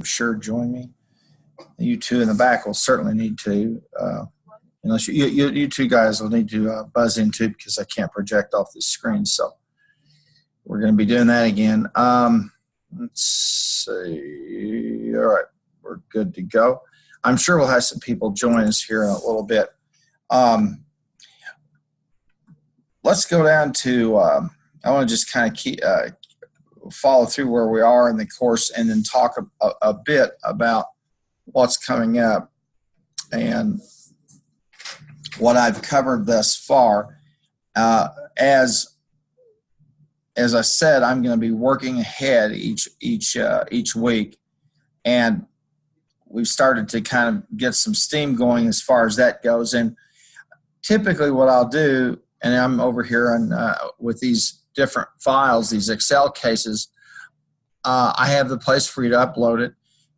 sure join me. You two in the back will certainly need to, unless you two guys will need to buzz in too, because I can't project off the screen. So we're going to be doing that again. Let's see. All right, we're good to go. I'm sure we'll have some people join us here in a little bit. Let's go down to, I want to just kind of keep, follow through where we are in the course and then talk a bit about what's coming up and what I've covered thus far. As I said, I'm going to be working ahead each week, and we've started to kind of get some steam going as far as that goes. And typically what I'll do, and I'm over here on, with these different files, these Excel cases, I have the place for you to upload it.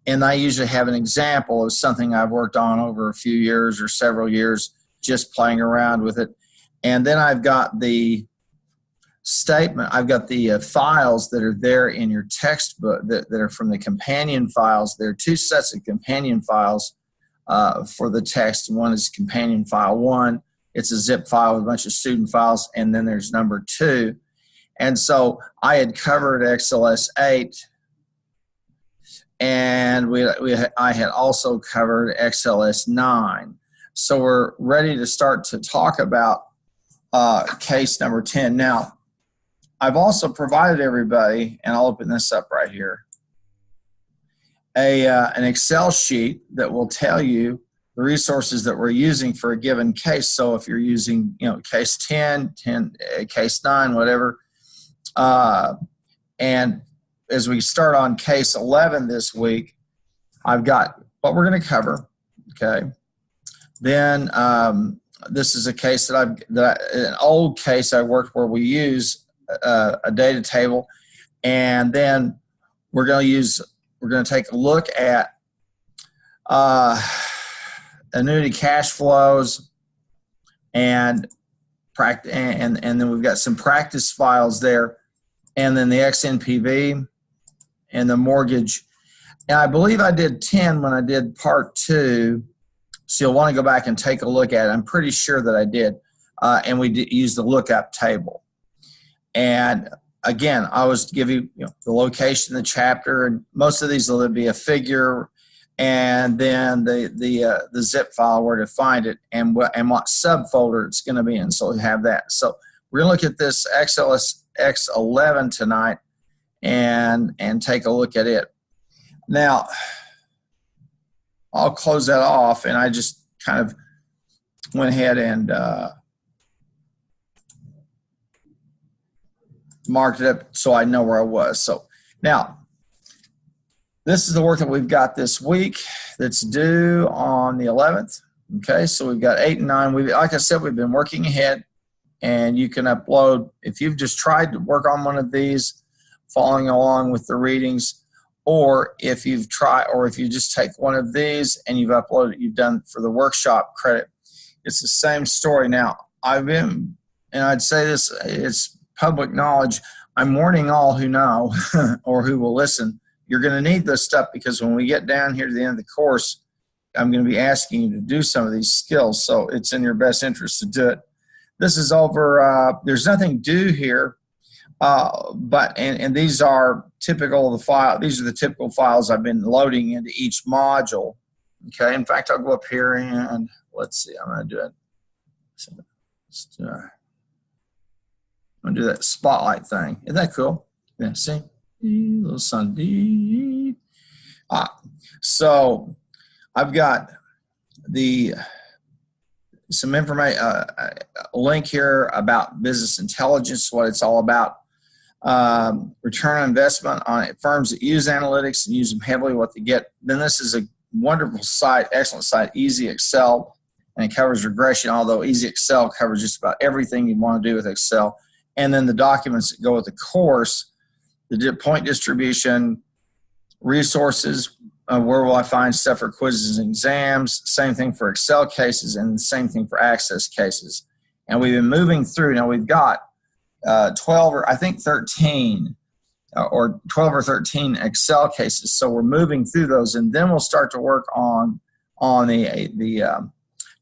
And I usually have an example of something I've worked on over a few years or several years, just playing around with it. And then I've got the statement, I've got the files that are there in your textbook that are from the companion files. There are two sets of companion files for the text. One is companion file 1. It's a zip file with a bunch of student files, and then there's number 2. And so I had covered XLS 8, and I had also covered XLS 9. So we're ready to start to talk about case number 10. Now, I've also provided everybody, and I'll open this up right here, an Excel sheet that will tell you the resources that we're using for a given case. So if you're using, case 10, case 9, whatever, and as we start on case 11 this week, I've got what we're going to cover, okay? Then this is a case an old case I worked where we use a data table, and then we're going to take a look at annuity cash flows, and then we've got some practice files there, and then the XNPV and the mortgage. And I believe I did 10 when I did part 2, so you'll want to go back and take a look at it. I'm pretty sure that I did, and we used the lookup table. And again, I was to give you, the location, the chapter, and most of these will be a figure, and then the zip file, where to find it, and what subfolder it's going to be in. So we have that. So we're going to look at this XLS X11 tonight and take a look at it. Now, I'll close that off, and I just kind of went ahead and marked it up so I know where I was. So now, this is the work that we've got this week that's due on the 11th. Okay, so we've got 8 and 9. Like I said, we've been working ahead, and you can upload, if you've just tried to work on one of these, following along with the readings, or if you've tried, or if you just take one of these and you've uploaded, you've done for the workshop credit. It's the same story. Now, and I'd say this, it's public knowledge. I'm warning all who know or who will listen. You're going to need this stuff, because when we get down here to the end of the course, I'm going to be asking you to do some of these skills. So it's in your best interest to do it. This is over. There's nothing due here, but these are typical of the file. These are the typical files I've been loading into each module. Okay. In fact, I'll go up here and let's see. I'm going to do it. I'm going to do that spotlight thing. Isn't that cool? Yeah. See, little Sunday. So I've got some information, a link here about business intelligence, what it's all about. Return on investment on firms that use analytics and use them heavily, what they get. Then this is a wonderful site, excellent site, Easy Excel, and it covers regression, although Easy Excel covers just about everything you want to do with Excel. And then the documents that go with the course, the point distribution, resources, where will I find stuff for quizzes and exams, same thing for Excel cases, and the same thing for Access cases. And we've been moving through. Now we've got 12 or I think 13 or 12 or 13 Excel cases. So we're moving through those, and then we'll start to work on the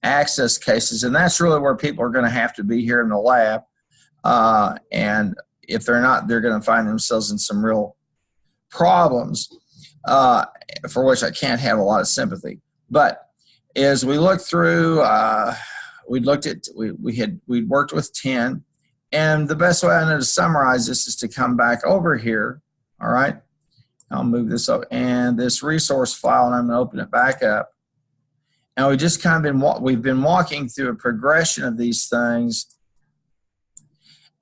access cases, and that's really where people are going to have to be here in the lab. And if they're not, they're going to find themselves in some real problems for which I can't have a lot of sympathy. But as we look through, we'd worked with 10, and the best way I know to summarize this is to come back over here. All right, I'll move this up, and this resource file, and I'm going to open it back up. And we just kind of we've been walking through a progression of these things.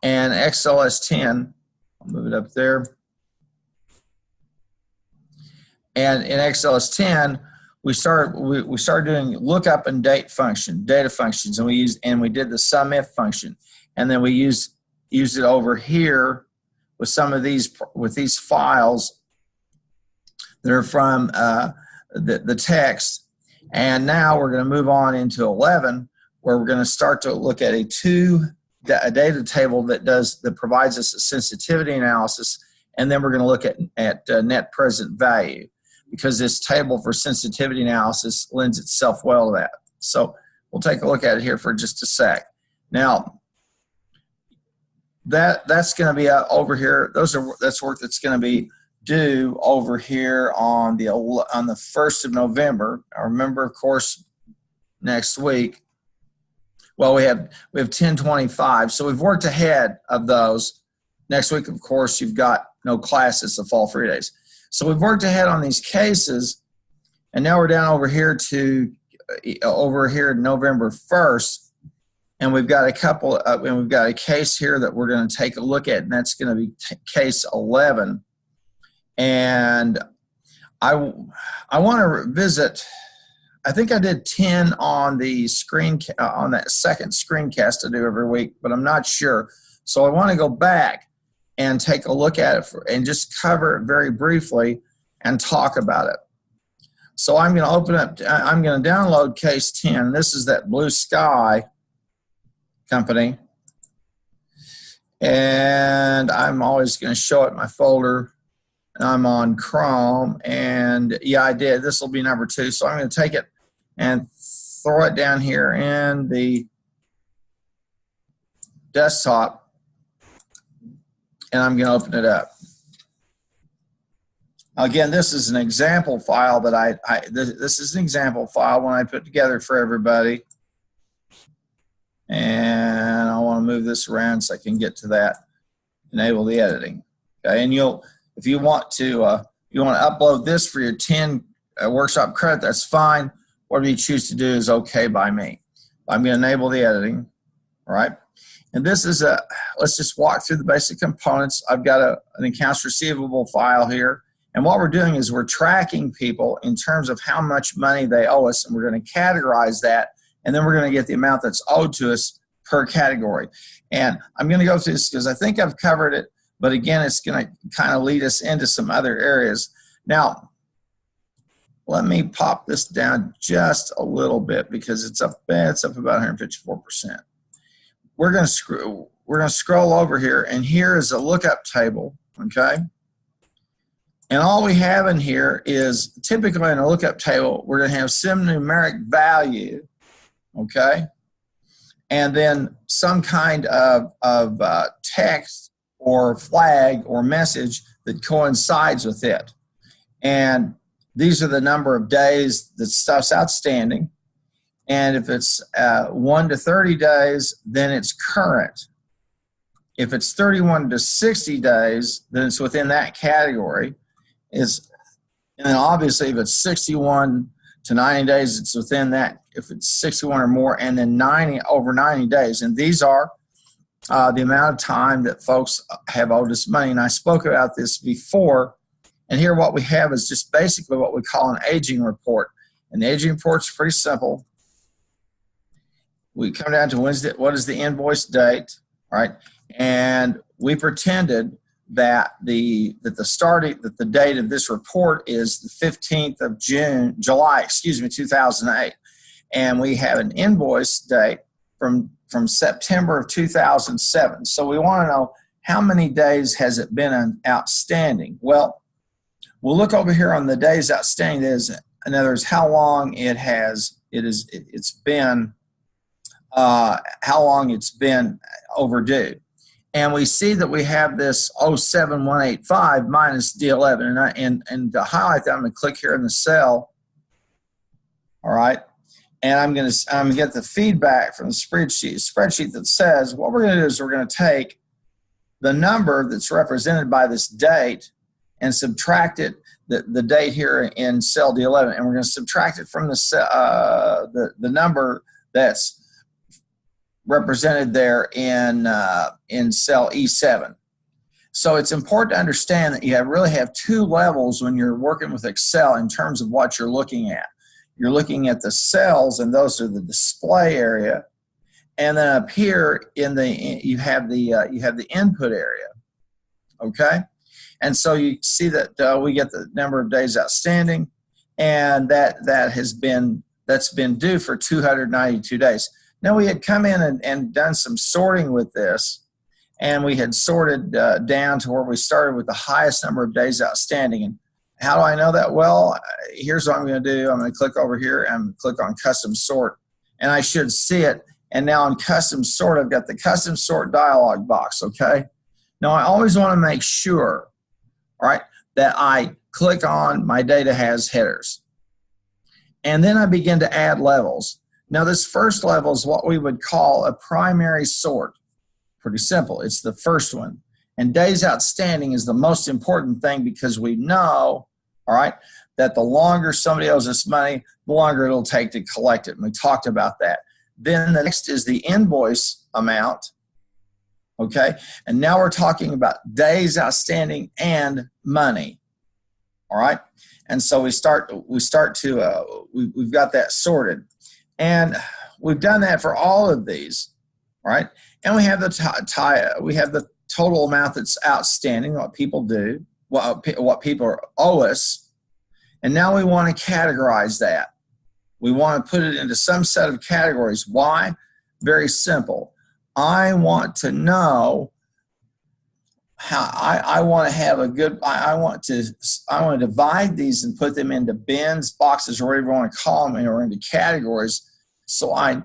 And XLS10, I'll move it up there. And in XLS10, we started doing lookup and data functions, and we did the SUMIF function, and then we used it over here with some of these files that are from the text. And now we're going to move on into 11, where we're going to start to look at a data table that provides us a sensitivity analysis, and then we're going to look at net present value, because this table for sensitivity analysis lends itself well to that. So we'll take a look at it here for just a sec. Now, that's going to be over here. That's work that's going to be due over here on the 1st of November. I remember, of course, next week. Well, we have 1025, so we've worked ahead of those. Next week, of course, you've got no classes, the fall 3 days. So we've worked ahead on these cases, and now we're down over here November 1st, and we've got we've got a case here that we're going to take a look at, and that's going to be case 11. And I want to revisit. I think I did 10 on the screen on that second screencast I do every week, but I'm not sure. So I want to go back and take a look at it and just cover it very briefly and talk about it. So I'm going to I'm going to download case 10. This is that Blue Sky company. And I'm always going to show it in my folder. And I'm on Chrome, and yeah, I did. This will be number 2. So I'm going to take it and throw it down here in the desktop, and I'm going to open it up. Again, this is an example file that this is an example file when I put together for everybody. And I want to move this around so I can get to that, enable the editing. Okay, and if you want to upload this for your 10 workshop credit, that's fine. Whatever you choose to do is okay by me. I'm going to enable the editing, all right? And this is let's just walk through the basic components. I've got an accounts receivable file here. And what we're doing is we're tracking people in terms of how much money they owe us, and we're going to categorize that, and then we're going to get the amount that's owed to us per category. And I'm going to go through this because I think I've covered it, but again, it's going to kind of lead us into some other areas. Now, let me pop this down just a little bit because it's up about 154%. We're going to scroll over here, and here is a lookup table, okay? And all we have in here is, typically in a lookup table, we're going to have some numeric value, okay? And then some kind of text or flag or message that coincides with it. And these are the number of days that stuff's outstanding. And if it's 1 to 30 days, then it's current. If it's 31 to 60 days, then it's within that category. And then obviously if it's 61 to 90 days, it's within that. If it's 61 or more, and then over 90 days. And these are the amount of time that folks have owed us money. And I spoke about this before. And here what we have is just basically what we call an aging report. And the aging report's pretty simple. We come down to what is the invoice date, right? And we pretended that the date of this report is the 15th of July, 2008. And we have an invoice date from September of 2007. So we want to know how many days has it been outstanding? Well, we'll look over here on the days outstanding. In other words, how long it's been overdue. And we see that we have this 07185 minus D11. And to highlight that, I'm going to click here in the cell. All right. And I'm going to get the feedback from the spreadsheet that says what we're going to do is we're going to take the number that's represented by this date and subtract it, the date here in cell D11, and we're going to subtract it from the number that's represented there in cell E7. So it's important to understand that you really have two levels when you're working with Excel in terms of what you're looking at. You're looking at the cells, and those are the display area, and then up here you have the input area. Okay, and so you see that we get the number of days outstanding, and that's been due for 292 days. Now we had come in and done some sorting with this, and we had sorted down to where we started with the highest number of days outstanding. And how do I know that? Well, here's what I'm going to do. I'm going to click over here and click on custom sort, and I should see it. And now on custom sort, I've got the custom sort dialog box. Okay. Now I always want to make sure, all right, that I click on my data has headers, and then I begin to add levels. Now this first level is what we would call a primary sort. Pretty simple. It's the first one. And days outstanding is the most important thing because we know, all right, that the longer somebody owes us money, the longer it'll take to collect it. And we talked about that. Then the next is the invoice amount, okay? And now we're talking about days outstanding and money, all right? And so we've got that sorted. And we've done that for all of these, all right? And we have the total amount that's outstanding, what people do, what people owe us, and now we want to categorize that. We want to put it into some set of categories. Why? Very simple. I want to know how I want to have a good. I want to divide these and put them into bins, boxes, or whatever you want to call them, or into categories, so I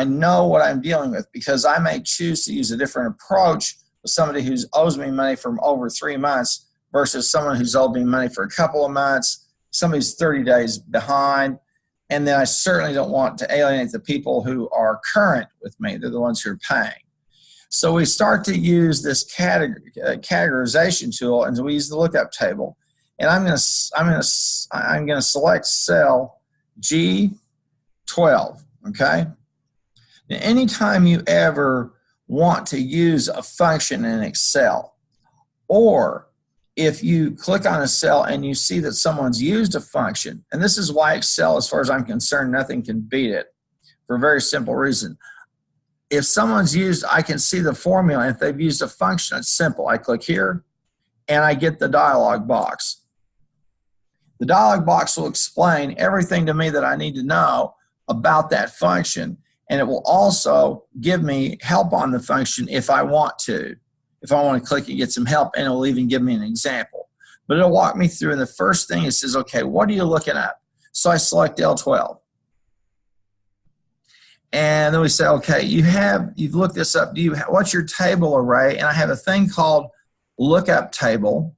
know what I'm dealing with, because I may choose to use a different approach with somebody who owes me money for over 3 months versus someone who's owed me money for a couple of months, somebody's 30 days behind, and then I certainly don't want to alienate the people who are current with me. They're the ones who are paying. So we start to use this categorization tool, and so we use the lookup table, and I'm going to select cell G12. Okay. Now, anytime you ever want to use a function in Excel, or if you click on a cell and you see that someone's used a function, and this is why Excel, as far as I'm concerned, nothing can beat it, for a very simple reason. If someone's used, I can see the formula. If they've used a function, it's simple. I click here and I get the dialog box. The dialog box will explain everything to me that I need to know about that function, and it will also give me help on the function if I want to. If I want to click and get some help, and it will even give me an example. But it'll walk me through, and the first thing it says, okay, what are you looking at? So I select L12. And then we say, okay, you've looked this up. What's your table array? And I have a thing called lookup table,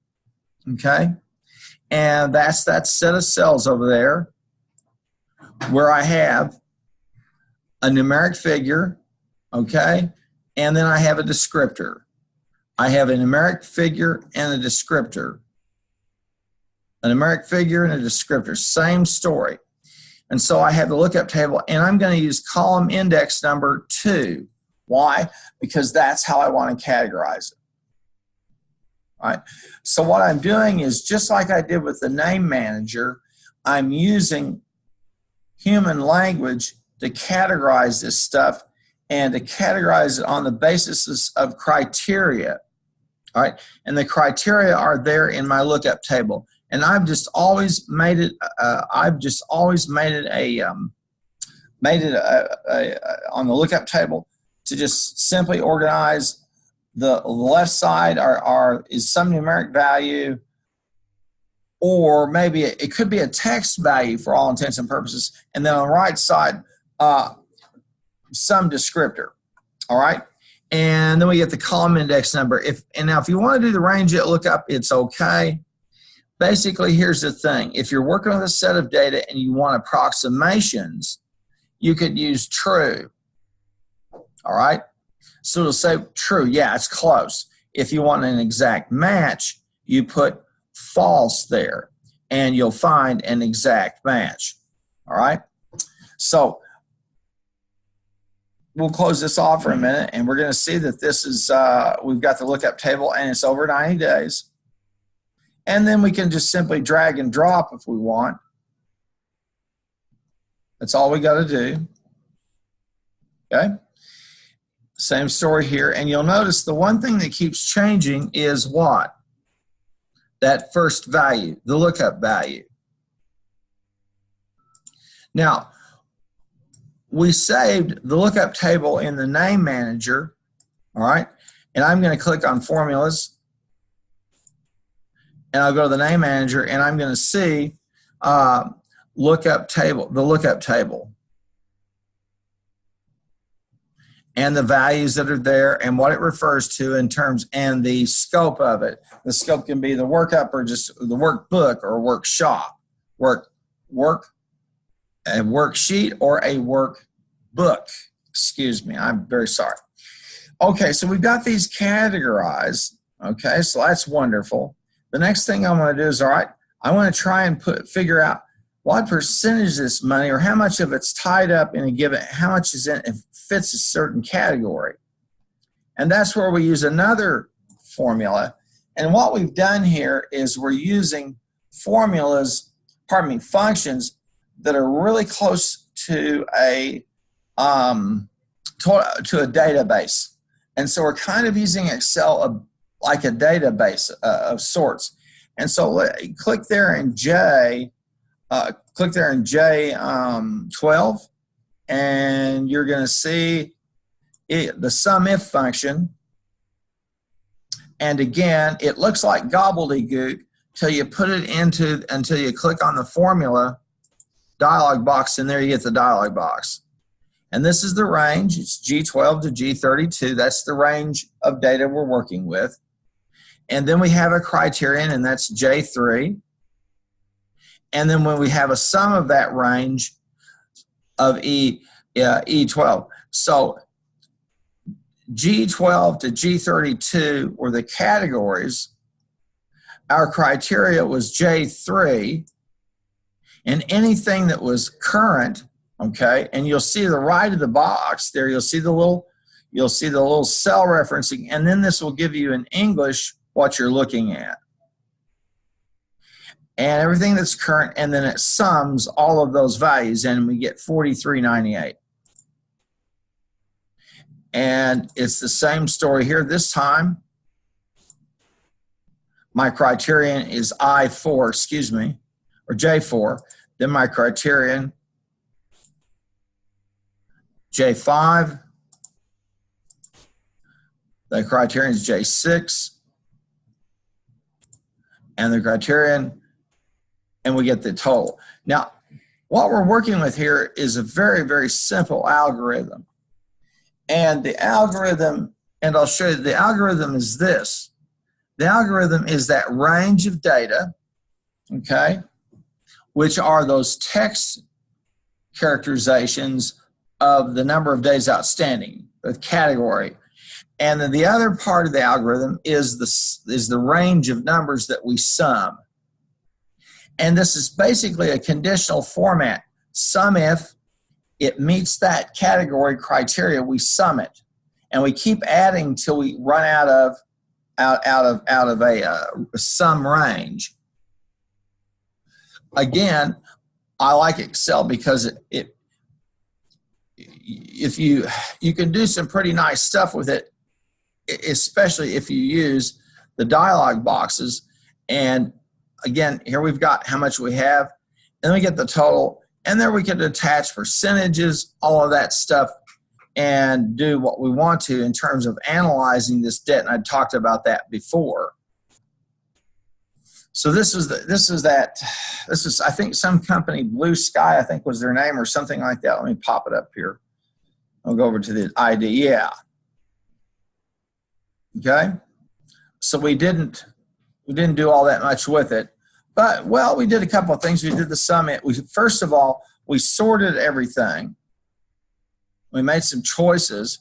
okay? And that's that set of cells over there where I have a numeric figure, okay? And then I have a descriptor. I have a numeric figure and a descriptor. A numeric figure and a descriptor, same story. And so I have the lookup table, and I'm going to use column index number 2. Why? Because that's how I want to categorize it. All right. So what I'm doing is, just like I did with the name manager, I'm using human language to categorize this stuff, and to categorize it on the basis of criteria. All right. And the criteria are there in my lookup table. And I've just always made it. On the lookup table to just simply organize the left side is some numeric value, or maybe it could be a text value for all intents and purposes, and then on the right side, some descriptor. All right, and then we get the column index number. Now if you want to do the range lookup, it's okay. Basically, here's the thing: if you're working with a set of data and you want approximations, you could use true. All right, so it'll say true. Yeah, it's close. If you want an exact match, you put false there, and you'll find an exact match. All right, so we'll close this off for a minute, and we're going to see that this is we've got the lookup table, and it's over 90 days. And then we can just simply drag and drop if we want. That's all we got to do. Okay. Same story here, and you'll notice the one thing that keeps changing is what? That first value, the lookup value. Now, we saved the lookup table in the name manager, all right? And I'm going to click on formulas, and I'll go to the name manager, and I'm going to see lookup table, the lookup table, and the values that are there and what it refers to in terms and the scope of it. The scope can be the workup or just the workbook or workshop, a worksheet or a workbook. Excuse me, I'm very sorry. Okay, so we've got these categorized. Okay, so that's wonderful. The next thing I'm going to do is, all right, I want to try and figure out what percentage of this money or how much of it's tied up in a given, how much is in it fits a certain category. And that's where we use another formula. And what we've done here is we're using formulas, functions that are really close to a database. And so we're kind of using Excel like a database of sorts. And so click there in J12, and you're going to see the SUMIF function. And again, it looks like gobbledygook until you click on the formula dialog box, and there you get the dialog box. And this is the range. It's G12 to G32. That's the range of data we're working with. And then we have a criterion, and that's J3. And then when we have a sum of that range of E12. So G12 to G32 were the categories. Our criteria was J3, and anything that was current, okay, and you'll see the right of the box there, you'll see the little cell referencing, and then this will give you in English what you're looking at. And everything that's current, and then it sums all of those values, and we get 4398. And it's the same story here. This time, my criterion is I4, excuse me, or J4. Then my criterion, J5. The criterion is J6. And the criterion, and we get the total. Now, what we're working with here is a very, very simple algorithm. And the algorithm, and I'll show you, the algorithm is this. The algorithm is that range of data, okay, which are those text characterizations of the number of days outstanding, the category. And then the other part of the algorithm is the range of numbers that we sum. And this is basically a conditional format. Sum if it meets that category criteria, we sum it, and we keep adding till we run out of a sum range. Again, I like Excel because if you can do some pretty nice stuff with it, especially if you use the dialog boxes. And again, here we've got how much we have, and then we get the total, and there we can attach percentages, all of that stuff. and do what we want to in terms of analyzing this debt. And I talked about that before. So this is I think some company, Blue Sky, I think was their name or something like that. Let me pop it up here. I'll go over to the ID. Yeah. Okay. So we didn't do all that much with it, but well, we did a couple of things. We did the summit. First of all, we sorted everything. We made some choices.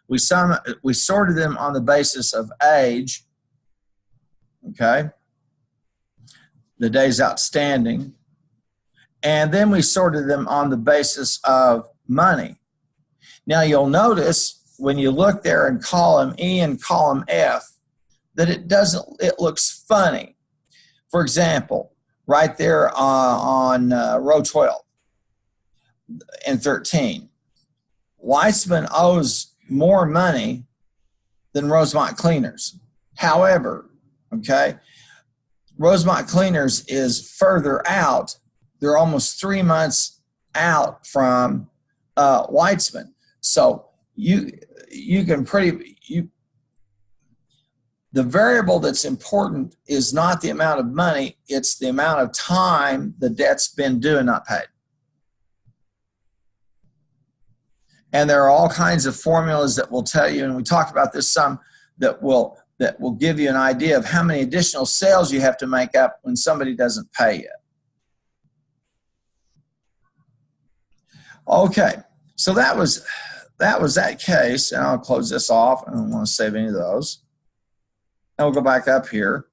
We sorted them on the basis of age. Okay. The days outstanding. And then we sorted them on the basis of money. Now you'll notice when you look there in column E and column F that it looks funny. For example, right there on row 12 and 13, Weitzman owes more money than Rosemont Cleaners. However, okay, Rosemont Cleaners is further out. They're almost 3 months out from Weitzman. So the variable that's important is not the amount of money, it's the amount of time the debt's been due and not paid. And there are all kinds of formulas that will tell you, and we talked about this some, that will give you an idea of how many additional sales you have to make up when somebody doesn't pay you. Okay, so that was that case, and I'll close this off. I don't want to save any of those. And we'll go back up here,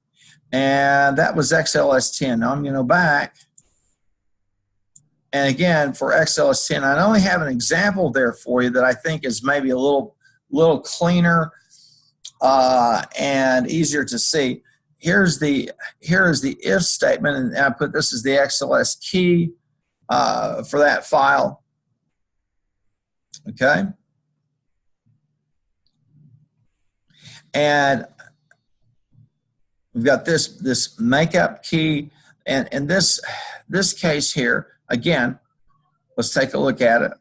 and that was XLS10. Now I'm going to go back, and again for XLS10, I only have an example there for you that I think is maybe a little cleaner and easier to see. Here is the if statement, and I put this as the XLS key for that file. Okay, and we've got this makeup key, and in this case here, again, let's take a look at it.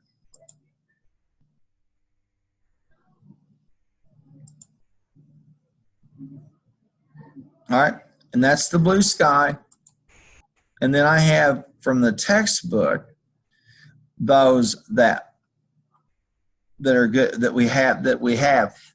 All right, and that's the Blue Sky. And then I have from the textbook those that are good that we have.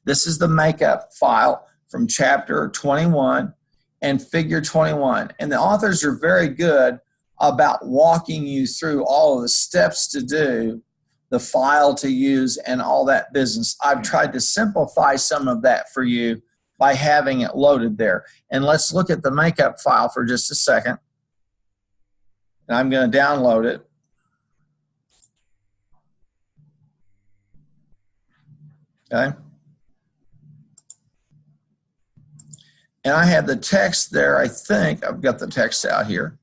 This is the makeup file from chapter 21 and figure 21. And the authors are very good about walking you through all of the steps to do, the file to use, and all that business. I've tried to simplify some of that for you by having it loaded there. And let's look at the makeup file for just a second. And I'm going to download it. Okay. And I have the text there. I think I've got the text out here.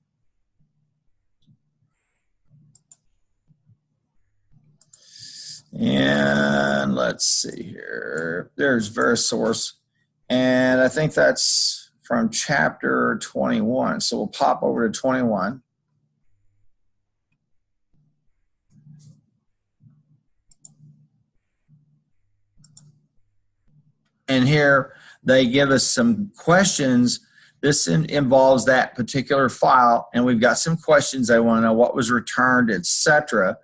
And let's see here. There's VeriSource. And I think that's from chapter 21. So we'll pop over to 21. And here they give us some questions. This involves that particular file, and we've got some questions. They want to know what was returned, etc.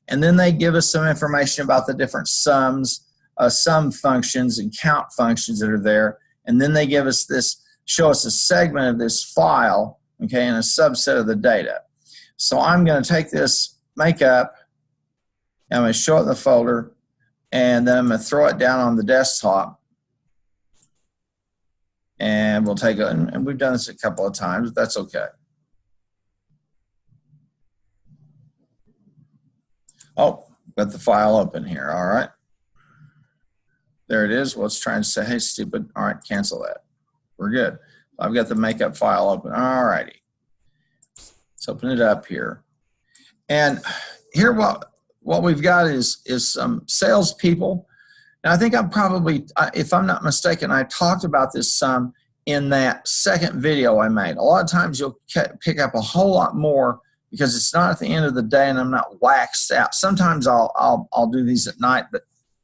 And then they give us some information about the different sums, sum functions and count functions that are there. And then they give us show us a segment of this file, okay, and a subset of the data. So I'm going to take this makeup, and I'm going to show it in the folder, and then I'm going to throw it down on the desktop. And we'll take it, and we've done this a couple of times, but that's okay. Oh, got the file open here, all right. There it is. Well, it's trying to say, hey, stupid. All right, cancel that. We're good. I've got the makeup file open. All righty. Let's open it up here. And here what we've got is some salespeople. And I think I'm probably, if I'm not mistaken, I talked about this some in that second video I made. A lot of times you'll pick up a whole lot more because it's not at the end of the day and I'm not waxed out. Sometimes I'll do these at night, but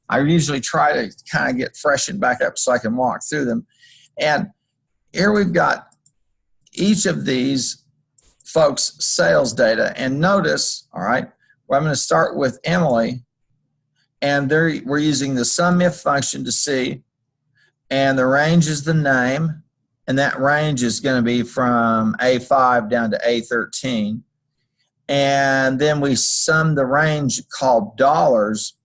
I usually try to kind of get freshened back up so I can walk through them. And here we've got each of these folks' sales data. And notice, all right, well, I'm going to start with Emily. And we're using the sum if function to see. And the range is the name. And that range is going to be from A5 down to A13. And then we sum the range called dollars.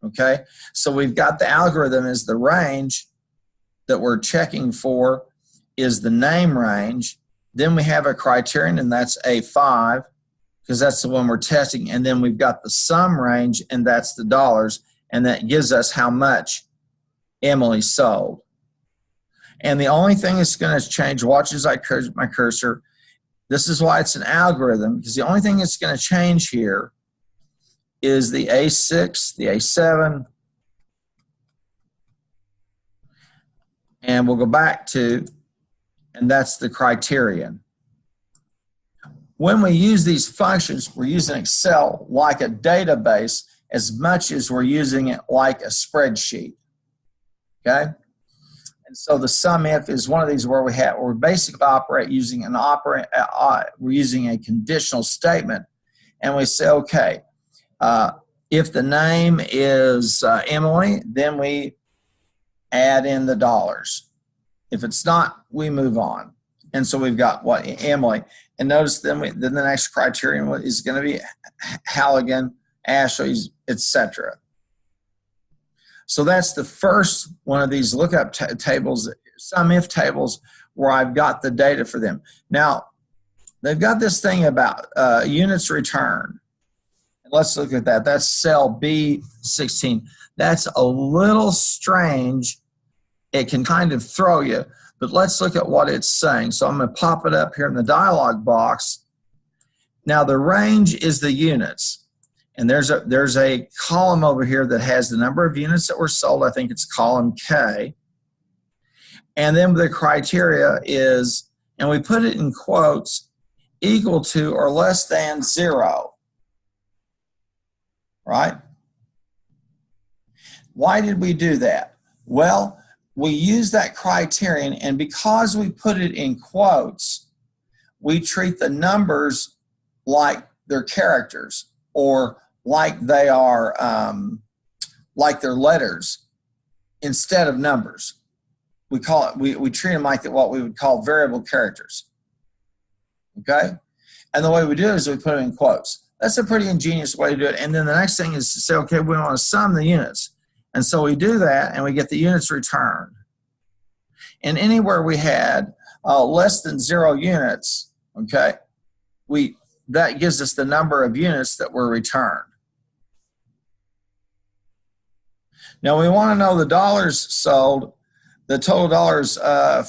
Okay, so we've got the algorithm is the range that we're checking for is the name range. Then we have a criterion, and that's A5, because that's the one we're testing. And then we've got the sum range, and that's the dollars, and that gives us how much Emily sold. And the only thing that's going to change, watch as I curse my cursor, this is why it's an algorithm, because the only thing that's going to change here is the A6, the A7, and we'll go back to, and that's the criterion. When we use these functions, we're using Excel like a database as much as we're using it like a spreadsheet, okay? And so the sum if is one of these where we're basically operate using we're using a conditional statement, and we say, okay, if the name is Emily, then we add in the dollars. If it's not, we move on. And so we've got what Emily. And notice then the next criterion is going to be Halligan, Ashley's, etc. So that's the first one of these lookup tables, sum if tables, where I've got the data for them. Now, they've got this thing about units returned. Let's look at that. That's cell B16. That's a little strange. It can kind of throw you, but let's look at what it's saying. So I'm going to pop it up here in the dialog box. Now the range is the units, and there's a column over here that has the number of units that were sold. I think it's column K. And then the criteria is, and we put it in quotes, equal to or less than 0. Right? Why did we do that? Well, we use that criterion, and because we put it in quotes, we treat the numbers like they're characters, or like they are like they're letters instead of numbers. We call it, we treat them like what we would call variable characters. Okay? And the way we do it is we put them in quotes. That's a pretty ingenious way to do it. And then the next thing is to say, okay, we want to sum the units. And so we do that, and we get the units returned. And anywhere we had less than 0 units, okay, that gives us the number of units that were returned. Now we want to know the dollars sold, the total dollars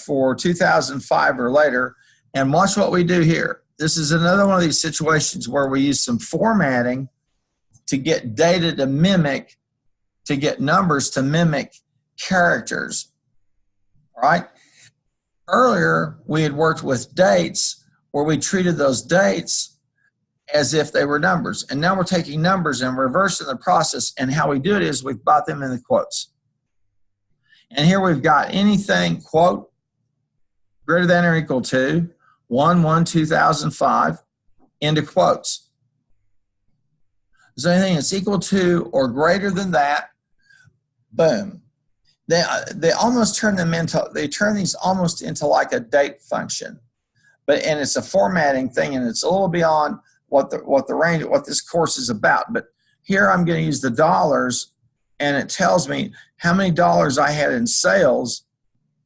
for 2005 or later, and watch what we do here. This is another one of these situations where we use some formatting to get data to mimic, to get numbers to mimic characters. All right? Earlier, we had worked with dates where we treated those dates as if they were numbers. And now we're taking numbers and reversing the process, and how we do it is we've got them in the quotes. And here we've got anything, quote, greater than or equal to 1/1/2005, into quotes. So anything that's equal to or greater than that, boom. They almost turn them into, they turn these almost into like a date function. And it's a formatting thing, and it's a little beyond what the range, what this course is about. But here I'm going to use the dollars, and it tells me how many dollars I had in sales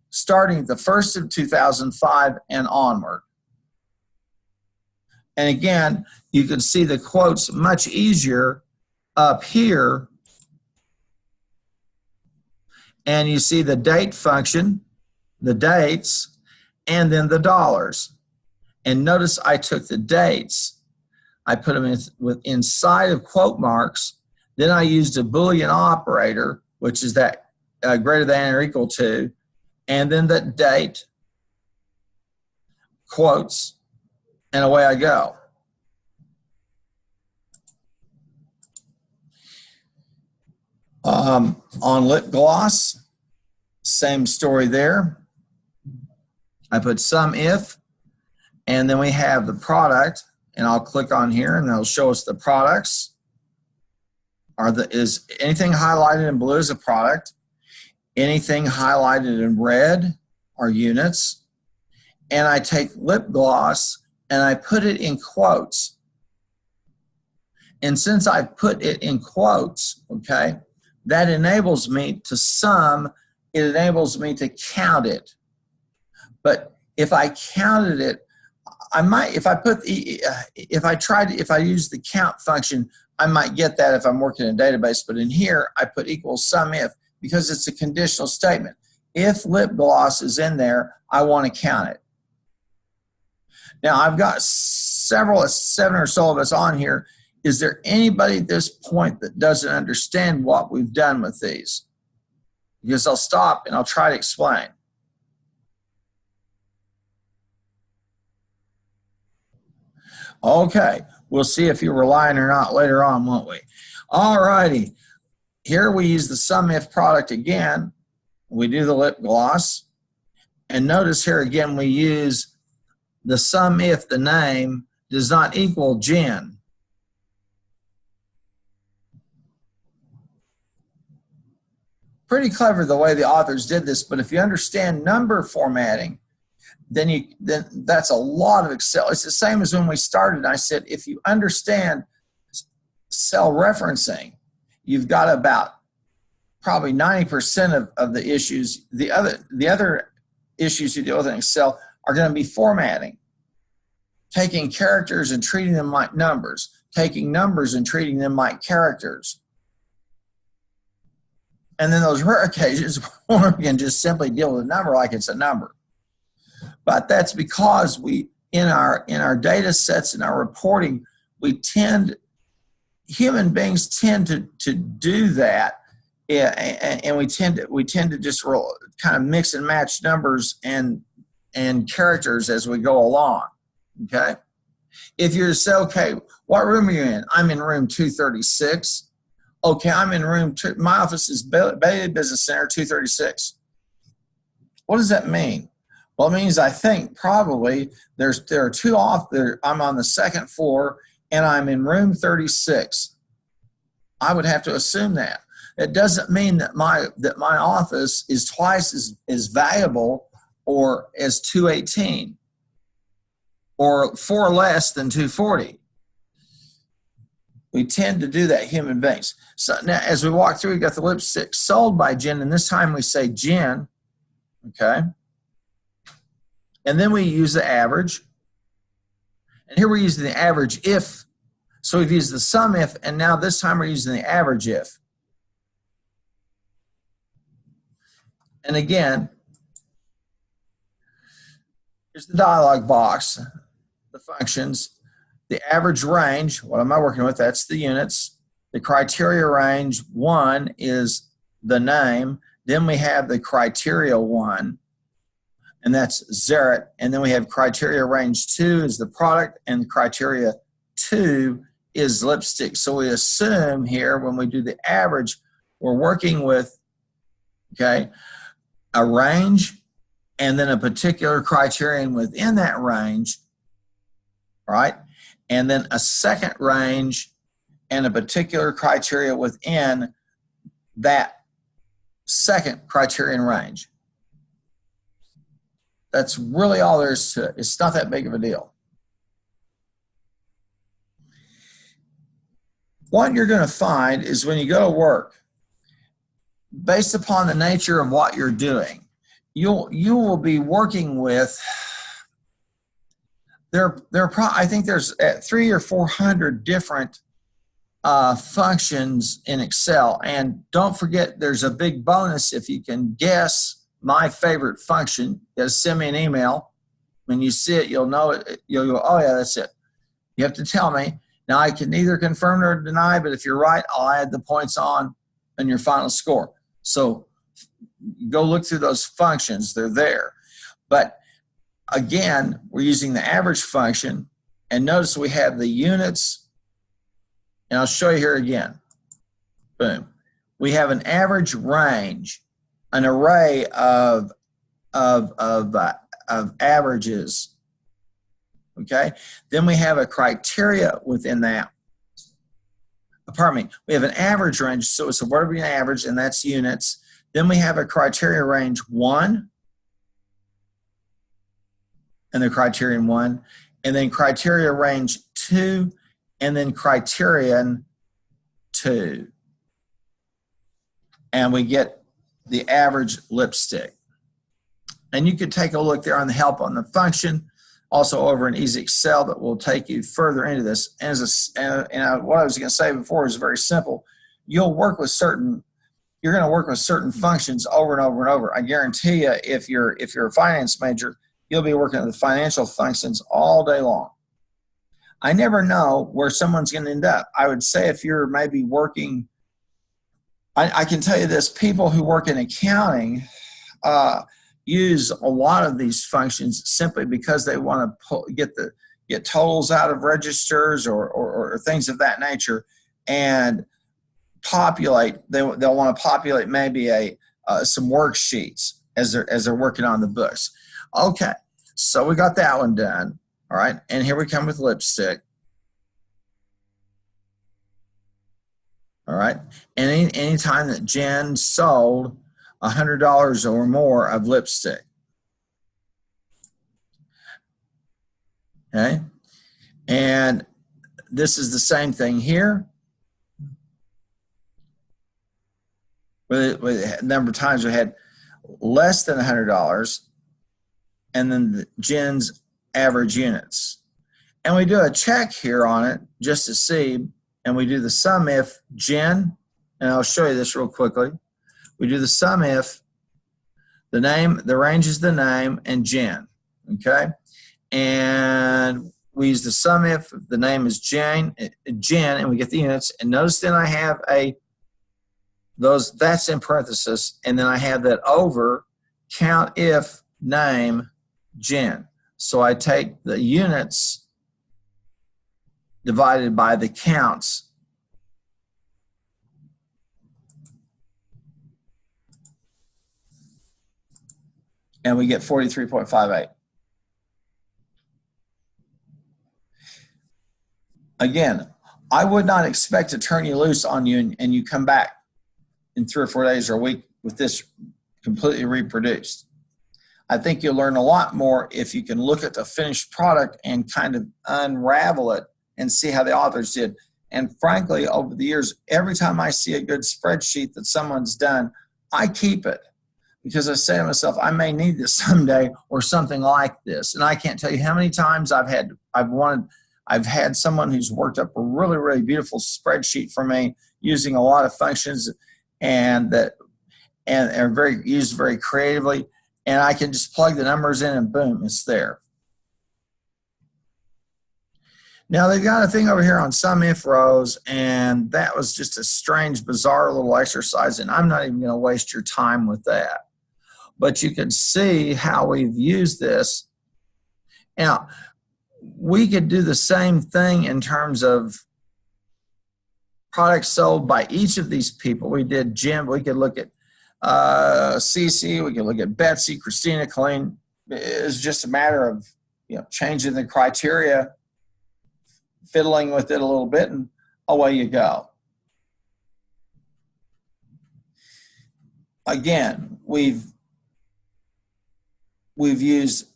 starting the 1st of 2005 and onward. And again, you can see the quotes much easier up here. And you see the date function, the dates, and then the dollars. And notice I took the dates, I put them inside of quote marks, then I used a Boolean operator, which is that greater than or equal to, and then the date, quotes, and away I go. On lip gloss, same story there. I put sum if, and then we have the product, and I'll click on here and it'll show us the products. Is anything highlighted in blue is a product. Anything highlighted in red are units. And I take lip gloss and I put it in quotes. And since I put it in quotes, okay, that enables me to sum, it enables me to count it. But if I counted it, I might, if I use the count function, I might get that if I'm working in a database, but in here, I put equals sum if, because it's a conditional statement. If lip gloss is in there, I want to count it. Now, I've got 7 or so of us on here. Is there anybody at this point that doesn't understand what we've done with these? Because I'll stop and I'll try to explain. Okay, we'll see if you were lying or not later on, won't we? All righty, here we use the sum if product again. We do the lip gloss. And notice here again we use the sum if the name does not equal Jen. Pretty clever the way the authors did this, but if you understand number formatting, then that's a lot of Excel. It's the same as when we started. I said, if you understand cell referencing, you've got about probably 90% of the issues. The other issues you deal with in Excel are going to be formatting, taking characters and treating them like numbers, taking numbers and treating them like characters. And then those rare occasions where we can just simply deal with a number like it's a number. But that's because we, in our data sets and our reporting, human beings tend to do that, and we tend to just kind of mix and match numbers and characters as we go along. Okay, if you're to say, okay, what room are you in? I'm in room 236. Okay, I'm in room 2. My office is Bailey Business Center 236. What does that mean? Well, it means I think probably there are 2 off there. I'm on the 2nd floor and I'm in room 36. I would have to assume that. It doesn't mean that my office is twice as valuable or as 218 or 4 less than 240. We tend to do that, human beings. So now as we walk through, we got the lipstick sold by Jen, and this time we say Jen, okay? And then we use the average. And here we're using the average if. So we've used the sum if, and now this time we're using the average if. And again, here's the dialog box, the functions, the average range. What am I working with? That's the units. The criteria range 1 is the name. Then we have the criteria 1. And that's Zerit. And then we have criteria range 2 is the product, and criteria 2 is lipstick. So we assume here when we do the average, we're working with, okay, a range and then a particular criterion within that range, right? And then a second range and a particular criteria within that second criterion range. That's really all there is to it. It's not that big of a deal. What you're going to find is when you go to work, based upon the nature of what you're doing, you will be working with, I think there's 300 or 400 different functions in Excel. And don't forget, there's a big bonus if you can guess my favorite function. Just send me an email. When you see it, you'll know it. You'll go, oh yeah, that's it. You have to tell me. Now I can neither confirm nor deny, but if you're right, I'll add the points on your final score. So go look through those functions. They're there. But again, we're using the average function, and notice we have the units, and I'll show you here again. Boom. we have an average range, an array of averages. Okay, then we have a criteria within that. Pardon me, we have an average range, so it's a word being average, and that's units. Then we have a criteria range 1, and the criterion 1, and then criteria range 2, and then criterion 2. And we get the average lipstick. And you could take a look there on the help on the function, also over in Easy Excel, that will take you further into this. And what I was going to say before is very simple. You'll work with certain, you're going to work with certain functions over and over and over. I guarantee you, if you're a finance major, you'll be working with financial functions all day long. I never know where someone's going to end up. I would say if you're maybe working, I can tell you this, people who work in accounting use a lot of these functions simply because they want to get totals out of registers or things of that nature, and populate. They'll want to populate maybe some worksheets as they're working on the books. Okay, so we got that one done. All right, and here we come with lipstick. All right, and any time that Jen sold $100 or more of lipstick. Okay, and this is the same thing here. With a number of times we had less than $100, and then Jen's average units. And we do a check here on it just to see, and we do the sum if Jen, and I'll show you this real quickly. We do the sum if the name, the range is the name, and Jen, okay? And we use the sum if the name is Jen, and we get the units. And notice then I have that's in parenthesis, and then I have that over count if name Jen. So I take the units divided by the counts. And we get 43.58. Again, I would not expect to turn you loose on you and you come back in 3 or 4 days or a week with this completely reproduced. I think you'll learn a lot more if you can look at the finished product and kind of unravel it and see how the authors did. And frankly, over the years, every time I see a good spreadsheet that someone's done, I keep it. Because I say to myself, I may need this someday or something like this. And I can't tell you how many times I've had someone who's worked up a really, really beautiful spreadsheet for me using a lot of functions and are used very creatively. And I can just plug the numbers in and boom, it's there. Now they've got a thing over here on sum if rows, and that was just a strange, bizarre little exercise, and I'm not even going to waste your time with that. But you can see how we've used this. Now, we could do the same thing in terms of products sold by each of these people. We did Jim, we could look at Cece, we could look at Betsy, Christina, Colleen. It's just a matter of changing the criteria, fiddling with it a little bit, and away you go. Again, we've used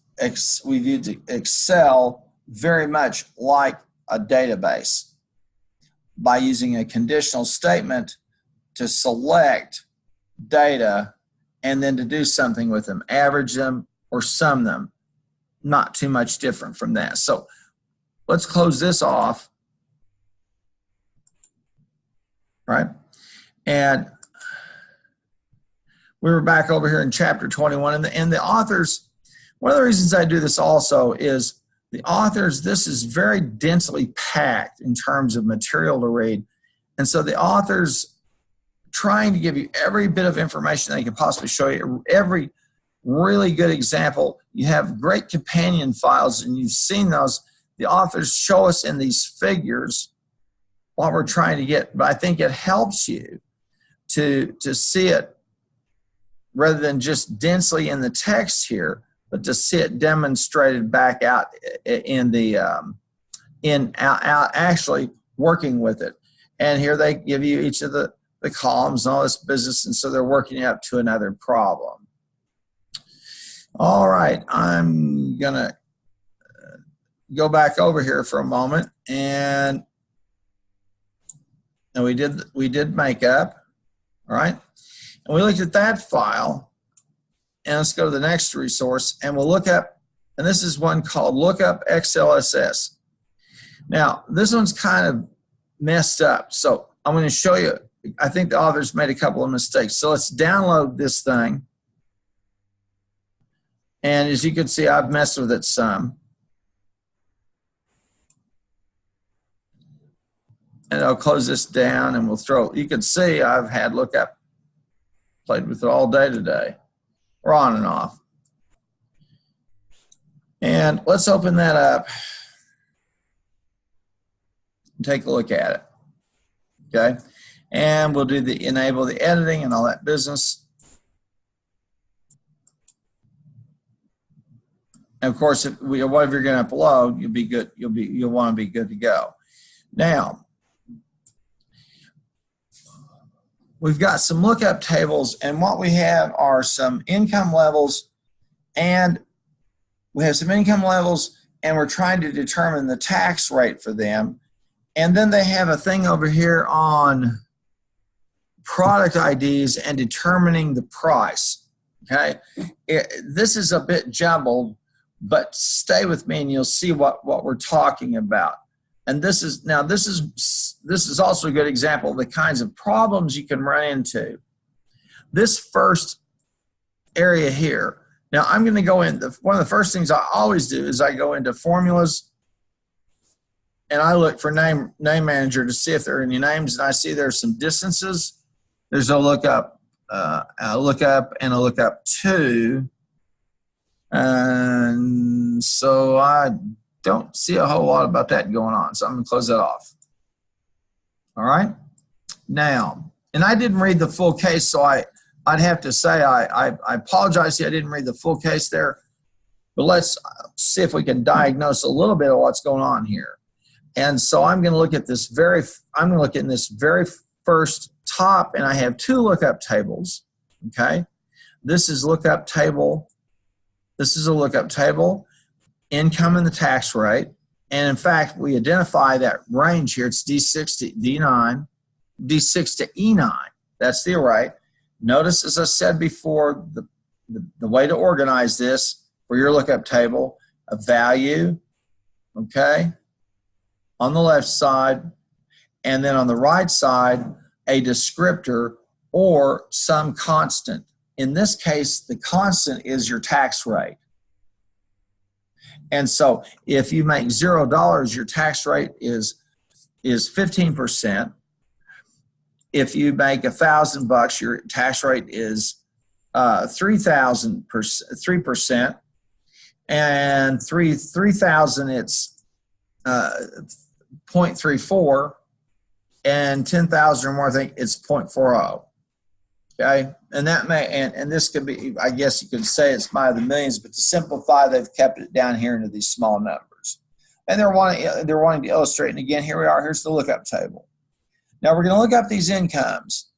Excel very much like a database by using a conditional statement to select data and then to do something with them, average them or sum them. Not too much different from that. So let's close this off, right? And we were back over here in chapter 21, and the authors, one of the reasons I do this also is the authors, this is very densely packed in terms of material to read. And so the authors trying to give you every bit of information they can possibly show you, every really good example. You have great companion files, and you've seen those. The authors show us in these figures what we're trying to get, but I think it helps you to see it rather than just densely in the text here, but to see it demonstrated back out in the out actually working with it. And here they give you each of the columns and all this business, and so they're working up to another problem. All right, I'm gonna go back over here for a moment, and we did makeup, all right, and we looked at that file, and let's go to the next resource, and we'll look up, and this is one called Lookup XLSS. Now this one's kind of messed up, so I'm going to show you. I think the authors made a couple of mistakes. So let's download this thing. And as you can see, I've messed with it some. And I'll close this down and we'll throw, you can see I've had lookup, played with it all day today, or on and off. And let's open that up and take a look at it. Okay. And we'll do the enable the editing and all that business. And of course, whatever you're going to upload, you'll be good. You'll want to be good to go. Now, we've got some lookup tables, and what we have are some income levels, and we have some income levels, and we're trying to determine the tax rate for them. And then they have a thing over here on product IDs and determining the price. Okay, this is a bit jumbled, but stay with me and you'll see what we're talking about. And this is also a good example of the kinds of problems you can run into. This first area here. Now I'm going to go in. One of the first things I always do is I go into formulas, and I look for name manager to see if there are any names, and I see there's some distances. There's a lookup, and a lookup 2, and so I don't see a whole lot about that going on. So I'm going to close that off. All right. Now, and I didn't read the full case, so I'd have to say I apologize. I didn't read the full case there, but let's see if we can diagnose a little bit of what's going on here. And so I'm going to look at this in this very first top, and I have 2 lookup tables. Okay, this is lookup table. This is a lookup table, income and the tax rate. And in fact, we identify that range here. It's D6 to D9, D6 to E9. That's the array. Notice, as I said before, the way to organize this for your lookup table: a value, okay, on the left side, and then on the right side, a descriptor or some constant. In this case, the constant is your tax rate. And so if you make $0, your tax rate is 15%. If you make $1,000, your tax rate is 3%, and 3,000 it's 0.34, and 10,000 or more, I think it's 0.40. Okay, and that may and this could be, I guess you could say it's by the millions, but to simplify, they've kept it down here into these small numbers, and they're wanting to illustrate. And again, here we are. Here's the lookup table. Now we're going to look up these incomes,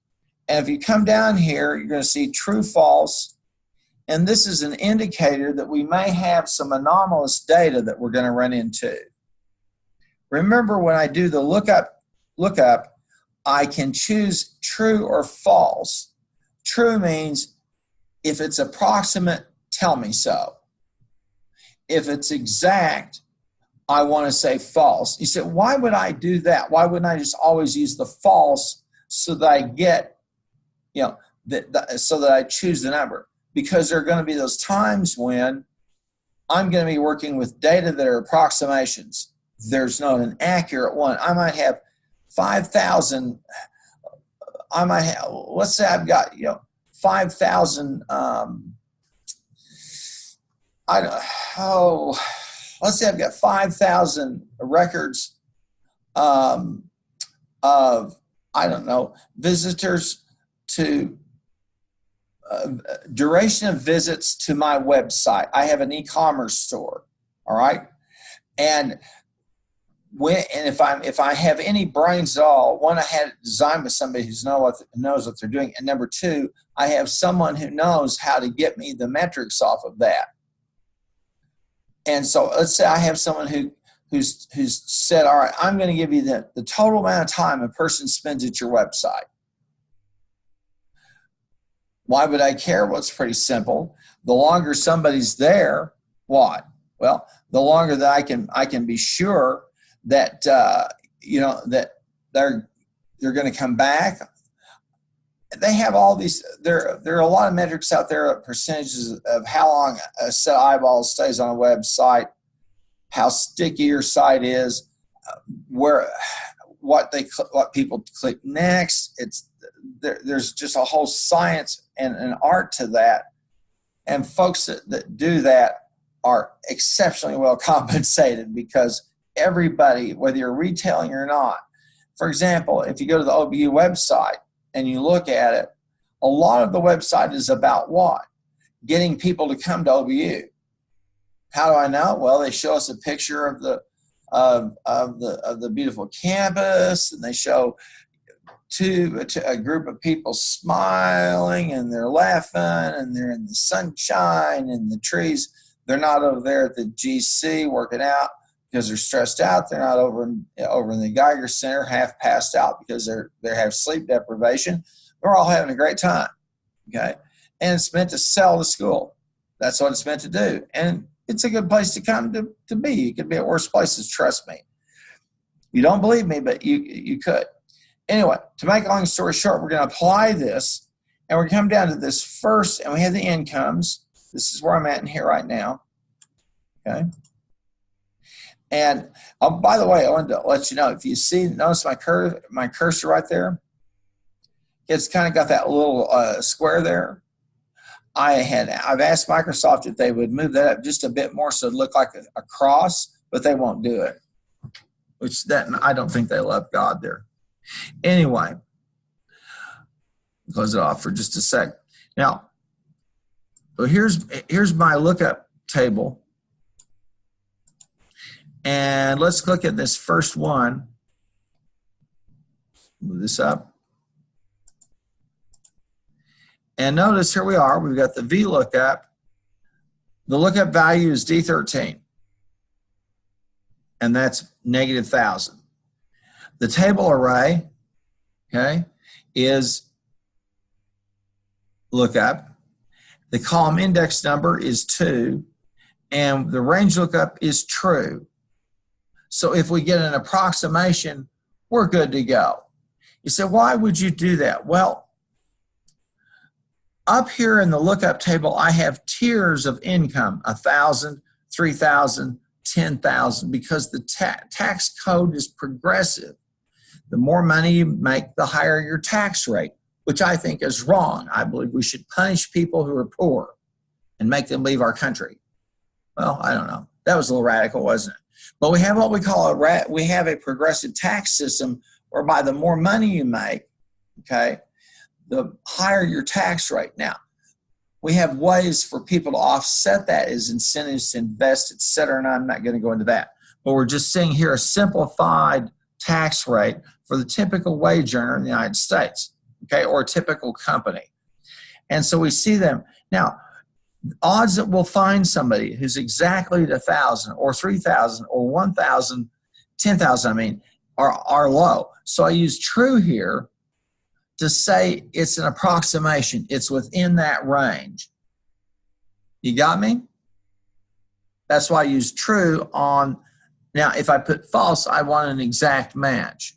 and if you come down here, you're going to see true, false, and this is an indicator that we may have some anomalous data that we're going to run into. Remember, when I do the lookup, I can choose true or false. True means if it's approximate, tell me so. If it's exact, I want to say false. You said, why would I do that? Why wouldn't I just always use the false so that I get, so that I choose the number? Because there are going to be those times when I'm going to be working with data that are approximations. There's not an accurate one. I might have 5,000. I might have, let's say I've got 5,000. Let's say I've got 5,000 records of, I don't know, visitors to duration of visits to my website. I have an e-commerce store, all right? And if I have any brains at all, one, I had it designed with somebody who knows what they're doing, and number two, I have someone who knows how to get me the metrics off of that. And so let's say I have someone who's said, all right, I'm going to give you the total amount of time a person spends at your website. Why would I care? Well, it's pretty simple. The longer somebody's there, what? Well, the longer that I can be sure that that they're going to come back. They have all these. There are a lot of metrics out there, percentages of how long a set of eyeballs stays on a website, how sticky your site is, what people click next. There's just a whole science and an art to that, and folks that do that are exceptionally well compensated, because everybody, whether you're retailing or not, for example, if you go to the OBU website and you look at it, a lot of the website is about what? Getting people to come to OBU. How do I know? Well, they show us a picture of the beautiful campus, and they show a group of people smiling, and they're laughing, and they're in the sunshine and the trees. They're not over there at the GC working out because they're stressed out. They're not over in the Geiger Center half passed out because they have sleep deprivation. They're all having a great time, okay? And it's meant to sell the school. That's what it's meant to do. And it's a good place to come to be. You could be at worse places, trust me. You don't believe me, but you could. Anyway, to make a long story short, we're going to apply this, and we're going to come down to this first, and we have the incomes. This is where I'm at in here right now, okay? And by the way, I wanted to let you know, if you notice my cursor right there, it's kind of got that little square there. I've asked Microsoft if they would move that up just a bit more so it looked like a cross, but they won't do it. I don't think they love God there. Anyway, close it off for just a sec. Now, so here's my lookup table. And let's click at this first one. Move this up. And notice here we are. We've got the VLOOKUP. The lookup value is D13. And that's -1,000. The table array, okay, is lookup. The column index number is 2. And the range lookup is true. So if we get an approximation, we're good to go. You say, why would you do that? Well, up here in the lookup table, I have tiers of income, 1,000, 3,000, 10,000, because the tax code is progressive. The more money you make, the higher your tax rate, which I think is wrong. I believe we should punish people who are poor and make them leave our country. Well, I don't know. That was a little radical, wasn't it? But we have what we call a progressive tax system, whereby the more money you make, okay, the higher your tax rate. Now, we have ways for people to offset that as incentives to invest, et cetera, and I'm not going to go into that. But we're just seeing here a simplified tax rate for the typical wage earner in the United States, okay, or a typical company. And so we see them. Now, odds that we'll find somebody who's exactly at 1,000 or 3,000 or 1,000, 10,000, I mean, are low. So I use true here to say it's an approximation. It's within that range. You got me? That's why I use true on. Now, if I put false, I want an exact match.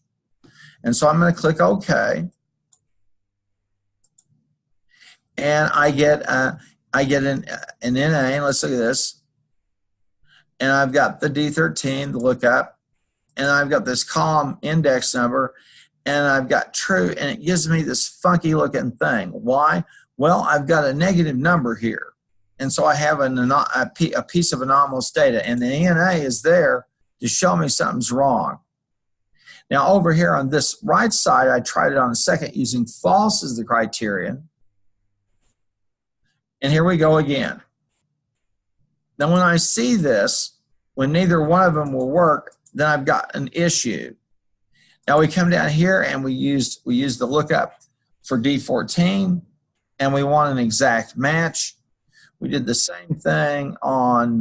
And so I'm going to click OK. And I get an NA, and let's look at this. And I've got the D13, the lookup, and I've got this column index number, and I've got true, and it gives me this funky looking thing. Why? Well, I've got a negative number here. And so I have a piece of anomalous data, and the NA is there to show me something's wrong. Now over here on this right side, I tried it on a second using false as the criterion. And here we go again. Now when I see this, when neither one of them will work, then I've got an issue. Now we come down here and we used the lookup for D14, and we want an exact match. We did the same thing on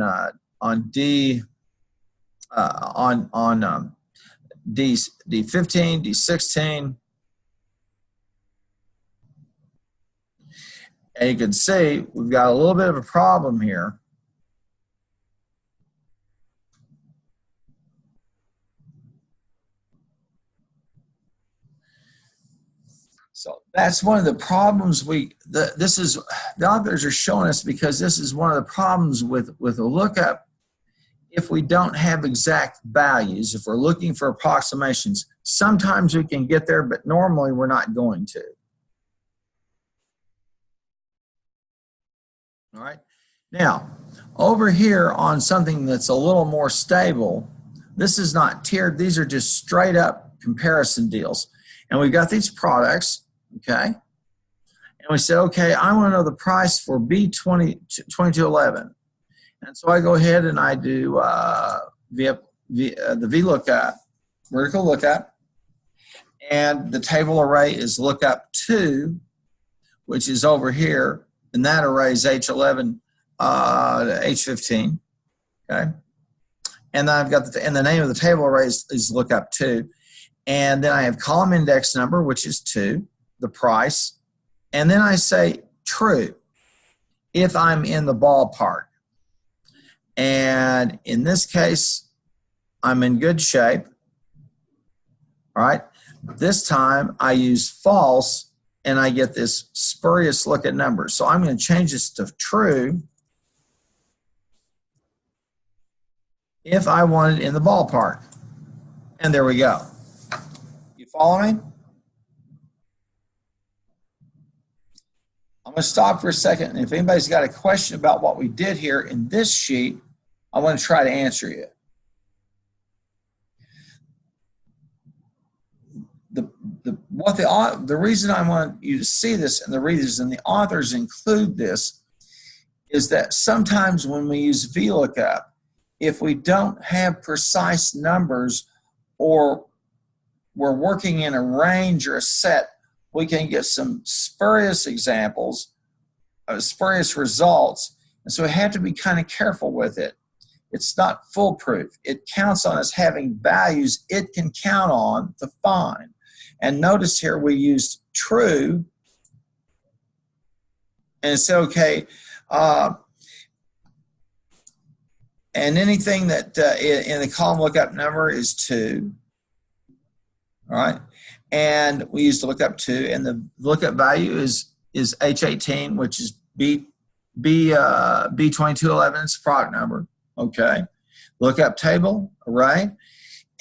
D15, D16, and you can see we've got a little bit of a problem here. So that's one of the problems the authors are showing us, because this is one of the problems with a lookup. If we don't have exact values, if we're looking for approximations, sometimes we can get there, but normally we're not going to. All right. Now, over here on something that's a little more stable, this is not tiered. These are just straight up comparison deals. And we've got these products. Okay, and we said, okay, I want to know the price for B2211, and so I go ahead and I do the VLOOKUP, vertical lookup, and the table array is lookup 2, which is over here, and that array is H11 to H15. Okay, and then I've got and the name of the table array is lookup 2, and then I have column index number, which is 2. The price, and then I say true if I'm in the ballpark. And in this case, I'm in good shape. All right. This time I use false, and I get this spurious look at numbers. So I'm going to change this to true if I want it in the ballpark. And there we go. You follow me? I'm going to stop for a second, and if anybody's got a question about what we did here in this sheet, I want to try to answer you. The reason I want you to see this, and the reason the authors include this, is that sometimes when we use VLOOKUP, if we don't have precise numbers, or we're working in a range or a set, we can get some spurious examples, spurious results, and so we have to be kind of careful with it. It's not foolproof. It counts on us having values it can count on to find. And notice here we used true, and it's okay, and anything that in the column lookup number is 2, all right? And we used to look up 2, and the lookup value is H18, which is B2211, it's product number. Okay. Lookup table array,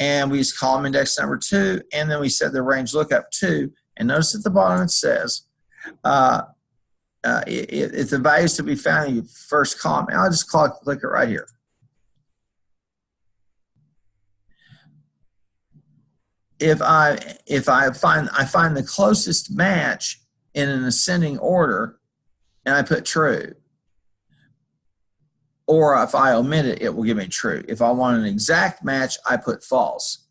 and we use column index number 2, and then we set the range lookup 2. And notice at the bottom it says if the value is to be found in the first column, and I'll just click it right here. If I find the closest match in an ascending order, and I put true, or if I omit it, it will give me true. If I want an exact match, I put false.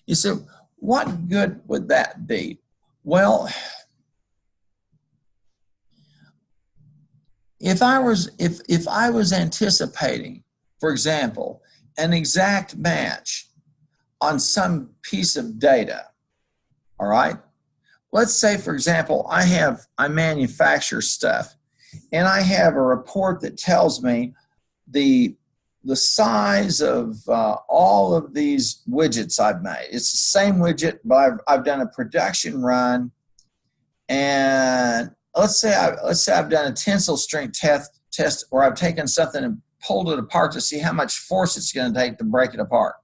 You say, what good would that be? Well, if I was anticipating, for example, an exact match on some piece of data, all right? Let's say, for example, I manufacture stuff, and I have a report that tells me the size of all of these widgets I've made. It's the same widget, but I've done a production run, and let's say I've done a tensile strength test where I've taken something and pulled it apart to see how much force it's going to take to break it apart,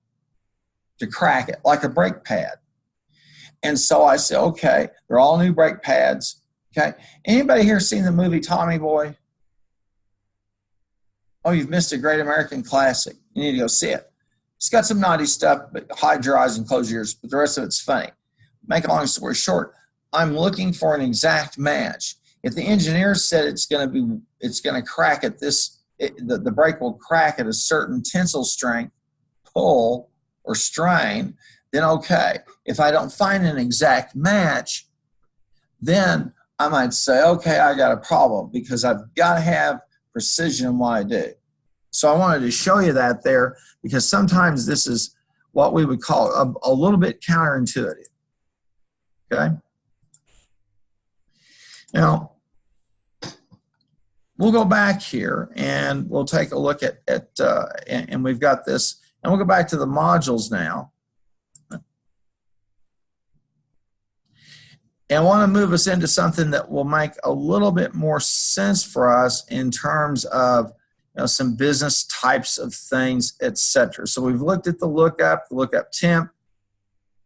to crack it, like a brake pad. And so I say, okay, they're all new brake pads. Okay, anybody here seen the movie Tommy Boy? Oh, you've missed a great American classic. You need to go see it. It's got some naughty stuff, but hide your eyes and close your ears, but the rest of it's funny. Make a long story short, I'm looking for an exact match. If the engineer said it's going to crack at this, the brake will crack at a certain tensile strength, pull, or strain, then okay. If I don't find an exact match, then I might say, okay, I got a problem because I've got to have precision in what I do. So I wanted to show you that there because sometimes this is what we would call a little bit counterintuitive. Okay? Now, we'll go back here and we'll take a look at and we've got this, and we'll go back to the modules now. And I want to move us into something that will make a little bit more sense for us in terms of some business types of things, etc. So we've looked at the lookup temp.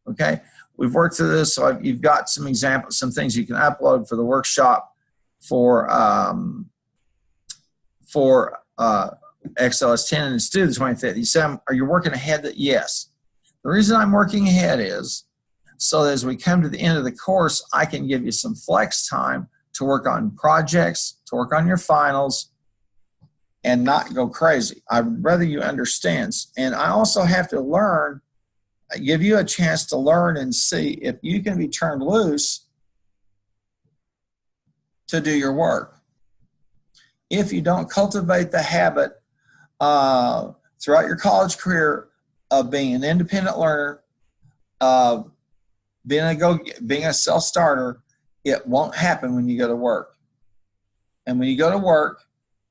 Okay, we've worked through this, so you've got some examples, some things you can upload for the workshop for XLS 10, and it's due the 25th. You said, are you working ahead? Yes. The reason I'm working ahead is so that as we come to the end of the course, I can give you some flex time to work on projects, to work on your finals, and not go crazy. I'd rather you understand. And I also have to give you a chance to learn and see if you can be turned loose to do your work. If you don't cultivate the habit throughout your college career of being an independent learner, being a self-starter, it won't happen when you go to work. And when you go to work,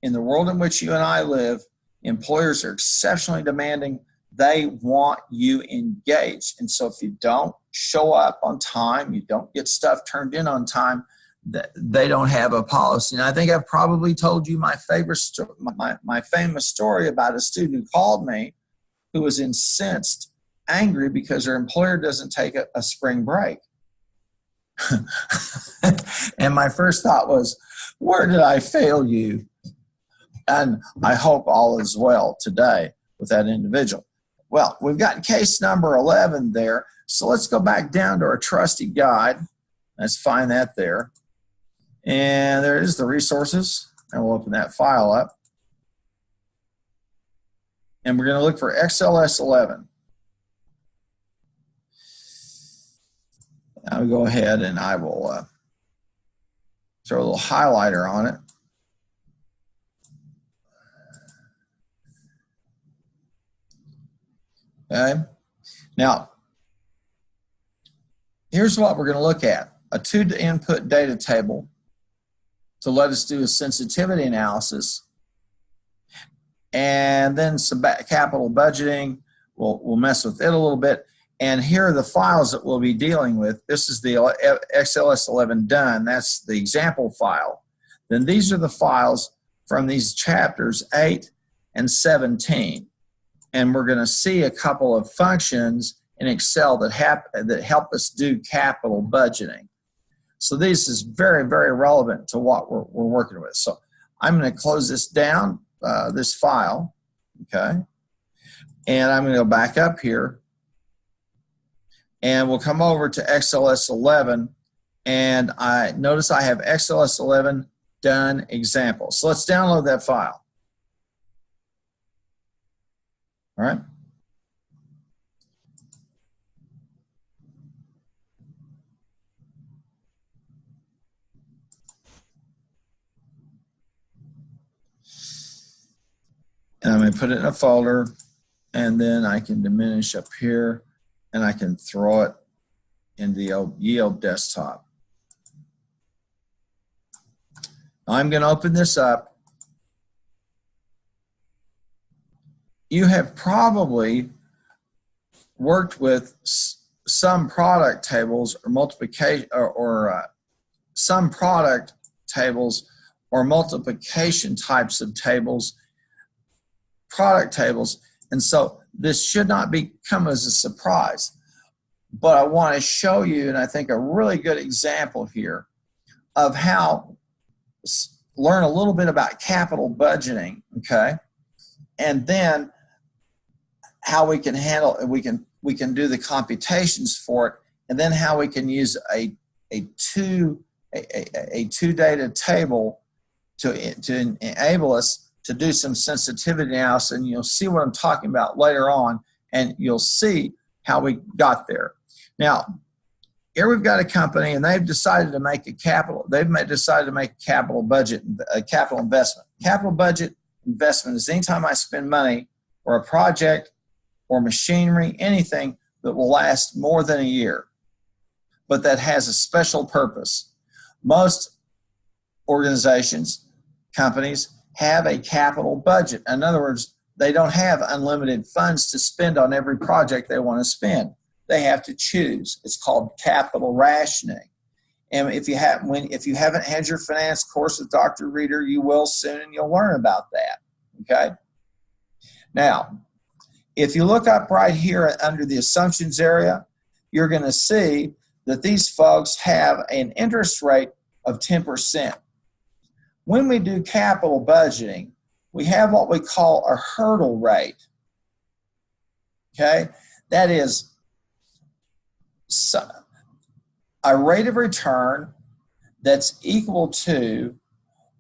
in the world in which you and I live, employers are exceptionally demanding. They want you engaged. And so if you don't show up on time, you don't get stuff turned in on time, they don't have a policy. And I think I've probably told you my famous story about a student who called me who was incensed, angry because her employer doesn't take a spring break. And my first thought was, where did I fail you? And I hope all is well today with that individual. Well, we've got case number 11 there. So let's go back down to our trusty guide. Let's find that there. And there is the resources. And we'll open that file up. And we're going to look for XLS 11. I'll go ahead and I will throw a little highlighter on it. Okay. Now, here's what we're going to look at. A two-input data table to let us do a sensitivity analysis. And then some capital budgeting. We'll mess with it a little bit. And here are the files that we'll be dealing with. This is the XLS 11 done. That's the example file. Then these are the files from these chapters 8 and 17. And we're going to see a couple of functions in Excel that help us do capital budgeting. So this is very, very relevant to what we're working with. So I'm going to close this down, this file, okay? And I'm going to go back up here. And we'll come over to XLS 11, and I notice I have XLS 11 done example. So let's download that file. All right. And I'm going to put it in a folder, and then I can diminish up here. And I can throw it in the Yield desktop. I'm going to open this up. You have probably worked with some product tables or multiplication some product tables or multiplication types of tables, product tables, and so this should not come as a surprise. But I want to show you, and I think a really good example here of how learn a little bit about capital budgeting, okay? And then how we can handle it. We can do the computations for it, and then how we can use a two data table to enable us to do some sensitivity analysis. And you'll see what I'm talking about later on, and you'll see how we got there. Now, here we've got a company, and they've decided to make a capital. Decided to make a capital budget, a capital investment. Capital budget investment is anytime I spend money for a project or machinery, anything that will last more than a year, but that has a special purpose. Most organizations, companies, have a capital budget. In other words, they don't have unlimited funds to spend on every project they want to spend. They have to choose. It's called capital rationing. And if you haven't had your finance course with Dr. Reeder, you will soon, and you'll learn about that. Okay. Now, if you look up right here under the assumptions area, you're going to see that these folks have an interest rate of 10%. When we do capital budgeting, we have what we call a hurdle rate. Okay, that is a rate of return that's equal to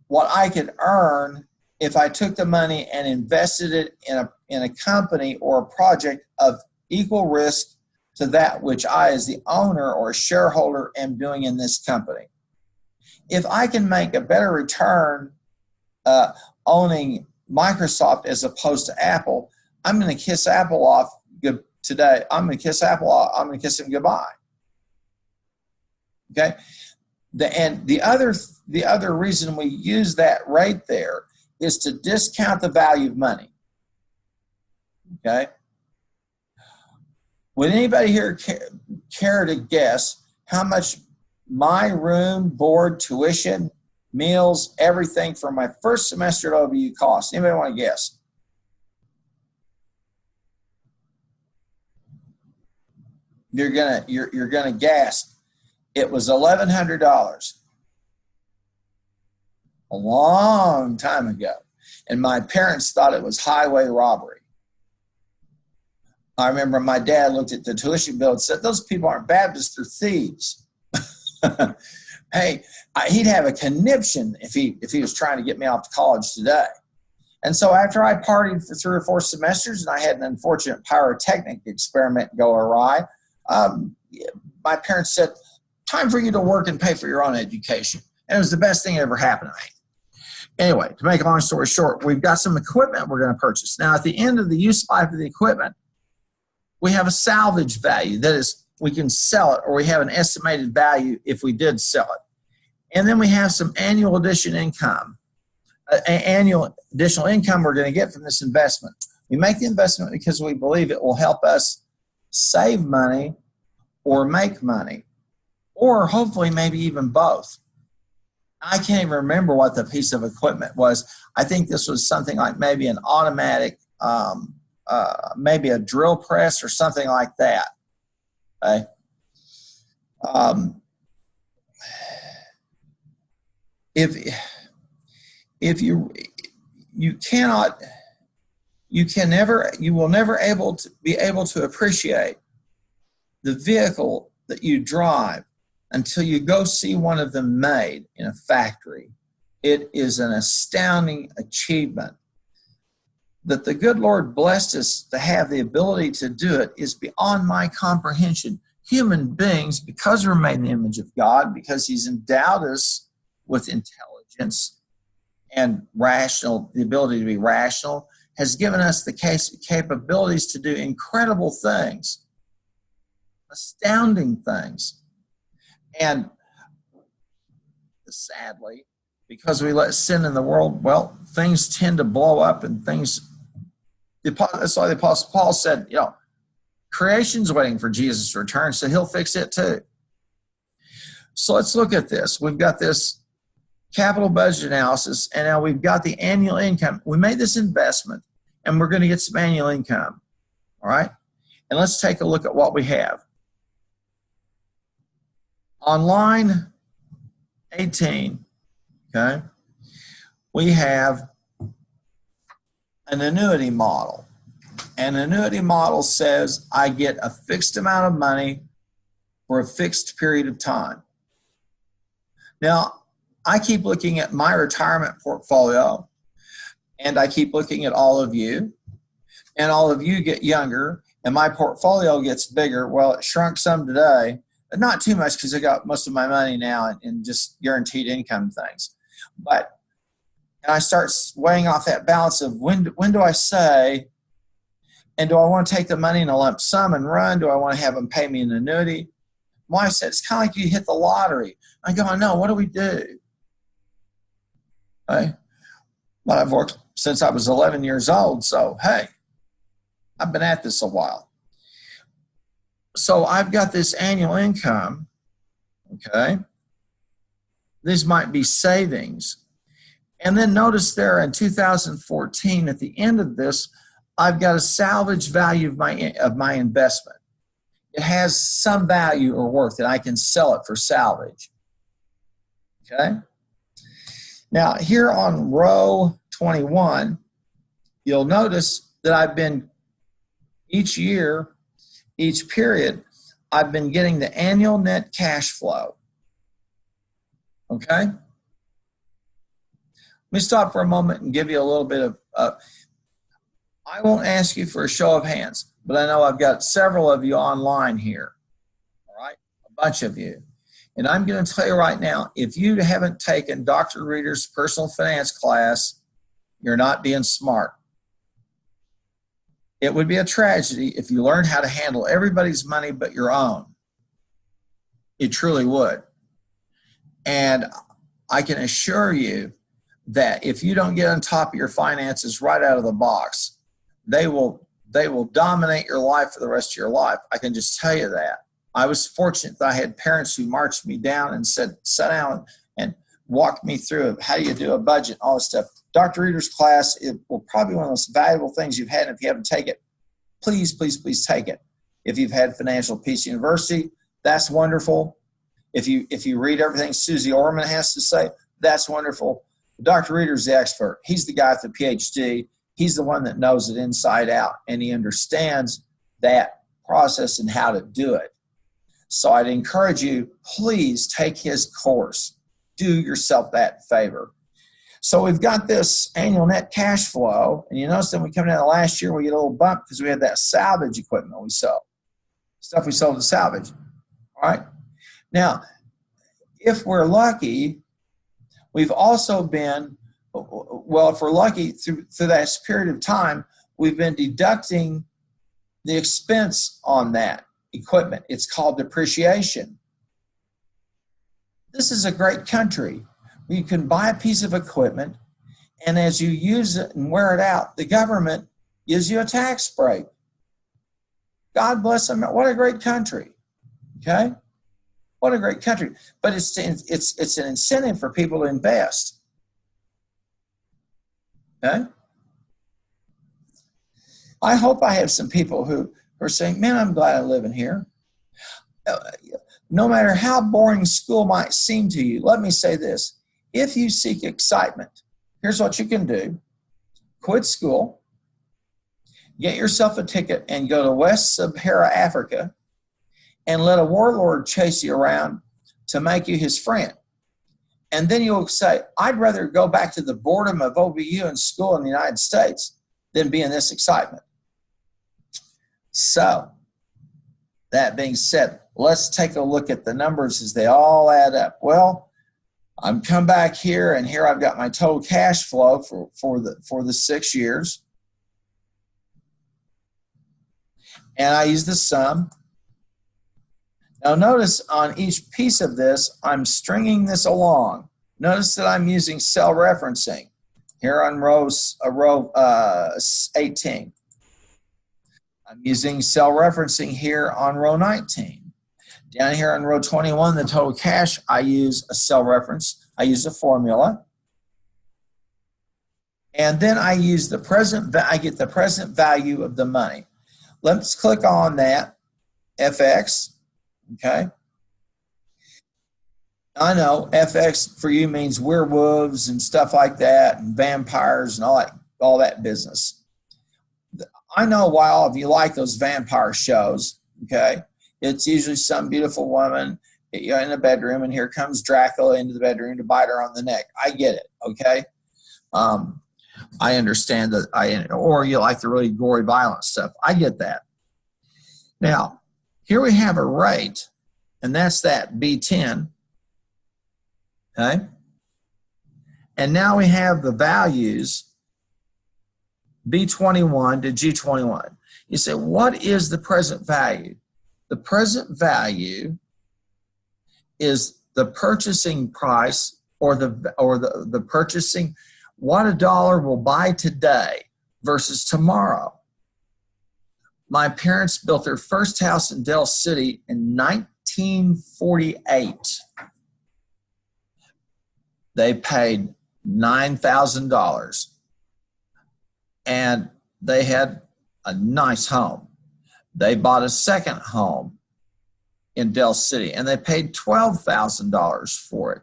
what I could earn if I took the money and invested it in a company or a project of equal risk to that which I, as the owner or shareholder, am doing in this company. If I can make a better return owning Microsoft as opposed to Apple, I'm going to kiss Apple off today. I'm going to kiss Apple off. I'm going to kiss him goodbye. Okay. The other reason we use that rate there is to discount the value of money. Okay. Would anybody here care to guess how much my room, board, tuition, meals, everything for my first semester at OBU cost? Anybody want to guess? You're gonna gasp. It was $1,100 a long time ago, and my parents thought it was highway robbery. I remember my dad looked at the tuition bill and said, "Those people aren't Baptists, they're thieves." Hey, he'd have a conniption if he was trying to get me off to college today. And so after I partied for 3 or 4 semesters, and I had an unfortunate pyrotechnic experiment go awry, my parents said, "Time for you to work and pay for your own education." And it was the best thing that ever happened to me. Anyway, to make a long story short, we've got some equipment we're going to purchase. Now, at the end of the use life of the equipment, we have a salvage value. That is, we can sell it, or we have an estimated value if we did sell it. And then we have some annual additional income. Annual additional income we're going to get from this investment. We make the investment because we believe it will help us save money or make money, or hopefully maybe even both. I can't even remember what the piece of equipment was. I think this was something like maybe an automatic, maybe a drill press or something like that. Okay. If you will never be able to appreciate the vehicle that you drive until you go see one of them made in a factory. It is an astounding achievement. That the good Lord blessed us to have the ability to do it is beyond my comprehension. Human beings, because we're made in the image of God, because He's endowed us with intelligence and the ability to be rational, has given us the capabilities to do incredible things, astounding things. And sadly, because we let sin in the world, well, things tend to blow up, and that's why the Apostle Paul said, creation's waiting for Jesus' return, so He'll fix it too. So let's look at this. We've got this capital budget analysis, and now we've got the annual income. We made this investment, and we're going to get some annual income, all right? And let's take a look at what we have. On line 18, okay, we have an annuity model. An annuity model says I get a fixed amount of money for a fixed period of time. Now, I keep looking at my retirement portfolio, and I keep looking at all of you, and all of you get younger, and my portfolio gets bigger. Well, it shrunk some today, but not too much because I got most of my money now in just guaranteed income things. But and I start weighing off that balance of when do I say, and do I want to take the money in a lump sum and run? Do I want to have them pay me an annuity? My wife said, it's kind of like you hit the lottery. I go, I know, what do we do? Okay. Well, I've worked since I was 11 years old, so hey, I've been at this a while. So I've got this annual income, okay? These might be savings. And then notice there in 2014, at the end of this, I've got a salvage value of my investment. It has some value or worth that I can sell it for salvage, okay? Now, here on row 21, you'll notice that I've been, each year, each period, I've been getting the annual net cash flow, okay? Let me stop for a moment and give you a little bit of, I won't ask you for a show of hands, but I know I've got several of you online here, all right? A bunch of you. And I'm going to tell you right now, if you haven't taken Dr. Reeder's personal finance class, you're not being smart. It would be a tragedy if you learned how to handle everybody's money but your own. It truly would. And I can assure you that if you don't get on top of your finances right out of the box, they will dominate your life for the rest of your life. I can just tell you that. I was fortunate that I had parents who marched me down and said, sit down and walked me through how do you do a budget, all this stuff. Dr. Reeder's class, it will probably be one of the most valuable things you've had. And if you haven't taken it, please, please, please take it. If you've had Financial Peace University, that's wonderful. If you read everything Susie Orman has to say, that's wonderful. Dr. Reeder's the expert. He's the guy with the PhD. He's the one that knows it inside out, and he understands that process and how to do it. So I'd encourage you, please take his course. Do yourself that favor. So we've got this annual net cash flow, and you notice that we come down to last year, we get a little bump because we had that salvage equipment we sold, stuff we sold to salvage. All right. Now, if we're lucky, we've also been, well, if we're lucky through that period of time, we've been deducting the expense on that equipment. It's called depreciation. This is a great country where you can buy a piece of equipment, and as you use it and wear it out, the government gives you a tax break. God bless them. What a great country. Okay? What a great country. But it's an incentive for people to invest. Okay? I hope I have some people who are saying, man, I'm glad I live in here. No matter how boring school might seem to you, let me say this. If you seek excitement, here's what you can do. Quit school, get yourself a ticket and go to West Sahara Africa and let a warlord chase you around to make you his friend. And then you'll say, I'd rather go back to the boredom of OBU and school in the United States than be in this excitement. So, that being said, let's take a look at the numbers as they all add up. Well, I'm come back here, and here I've got my total cash flow for the 6 years. And I use the sum. Now notice on each piece of this, I'm stringing this along. Notice that I'm using cell referencing here on row 18. I'm using cell referencing here on row 19. Down here on row 21, the total cash, I use a cell reference. I use a formula. And then I use the present, I get the present value of the money. Let's click on that, FX. Okay. I know FX for you means werewolves and stuff like that, and vampires and all that business. I know why all of you like those vampire shows, okay? It's usually some beautiful woman in a bedroom, and here comes Dracula into the bedroom to bite her on the neck. I get it, okay? I understand that, or you like the really gory, violent stuff. I get that. Now, here we have a rate, and that's that B10, okay? And now we have the values, B21 to G21. You say, what is the present value? The present value is the purchasing price, or the purchasing, what a dollar will buy today versus tomorrow. My parents built their first house in Del City in 1948. They paid $9,000, and they had a nice home. They bought a second home in Del City, and they paid $12,000 for it.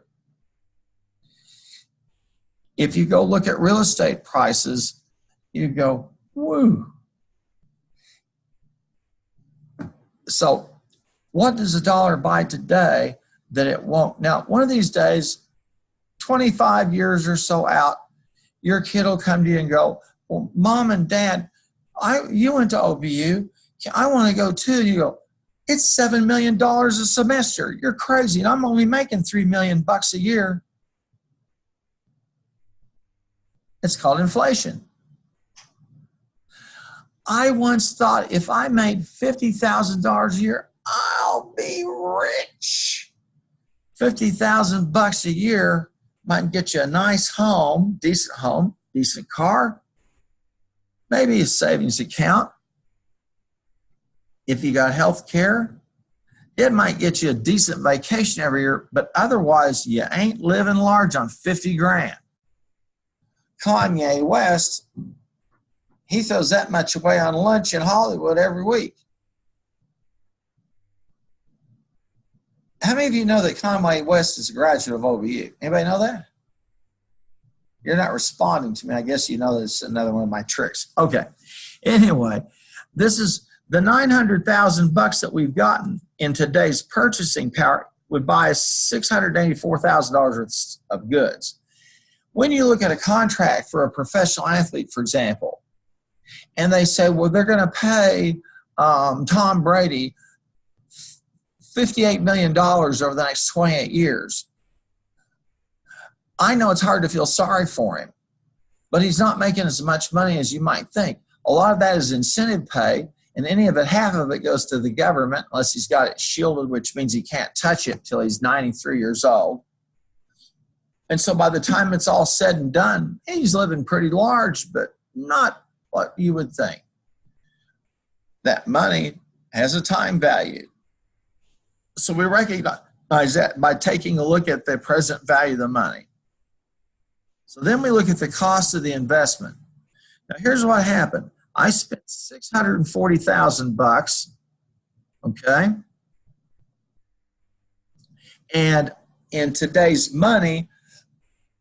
If you go look at real estate prices, you go, woo. So what does a dollar buy today that it won't? Now, one of these days, 25 years or so out, your kid will come to you and go, well, Mom and Dad, you went to OBU. I want to go too. You go, it's $7 million a semester. You're crazy. And I'm only making $3 million a year. It's called inflation. I once thought if I made $50,000 a year, I'll be rich. $50,000 a year might get you a nice home, decent car, maybe a savings account. If you got health care, it might get you a decent vacation every year, but otherwise you ain't living large on 50 grand. Kanye West, he throws that much away on lunch in Hollywood every week. How many of you know that Kanye West is a graduate of OBU? Anybody know that? You're not responding to me. I guess you know that's another one of my tricks. Okay. Anyway, this is the $900,000 that we've gotten in today's purchasing power would buy us $684,000 worth of goods. When you look at a contract for a professional athlete, for example, and they say, well, they're going to pay Tom Brady $58 million over the next 28 years. I know it's hard to feel sorry for him, but he's not making as much money as you might think. A lot of that is incentive pay, and half of it goes to the government, unless he's got it shielded, which means he can't touch it till he's 93 years old. And so by the time it's all said and done, he's living pretty large, but not what you would think. That money has a time value. So we recognize that by taking a look at the present value of the money. So then we look at the cost of the investment. Now here's what happened. I spent $640,000, okay? And in today's money,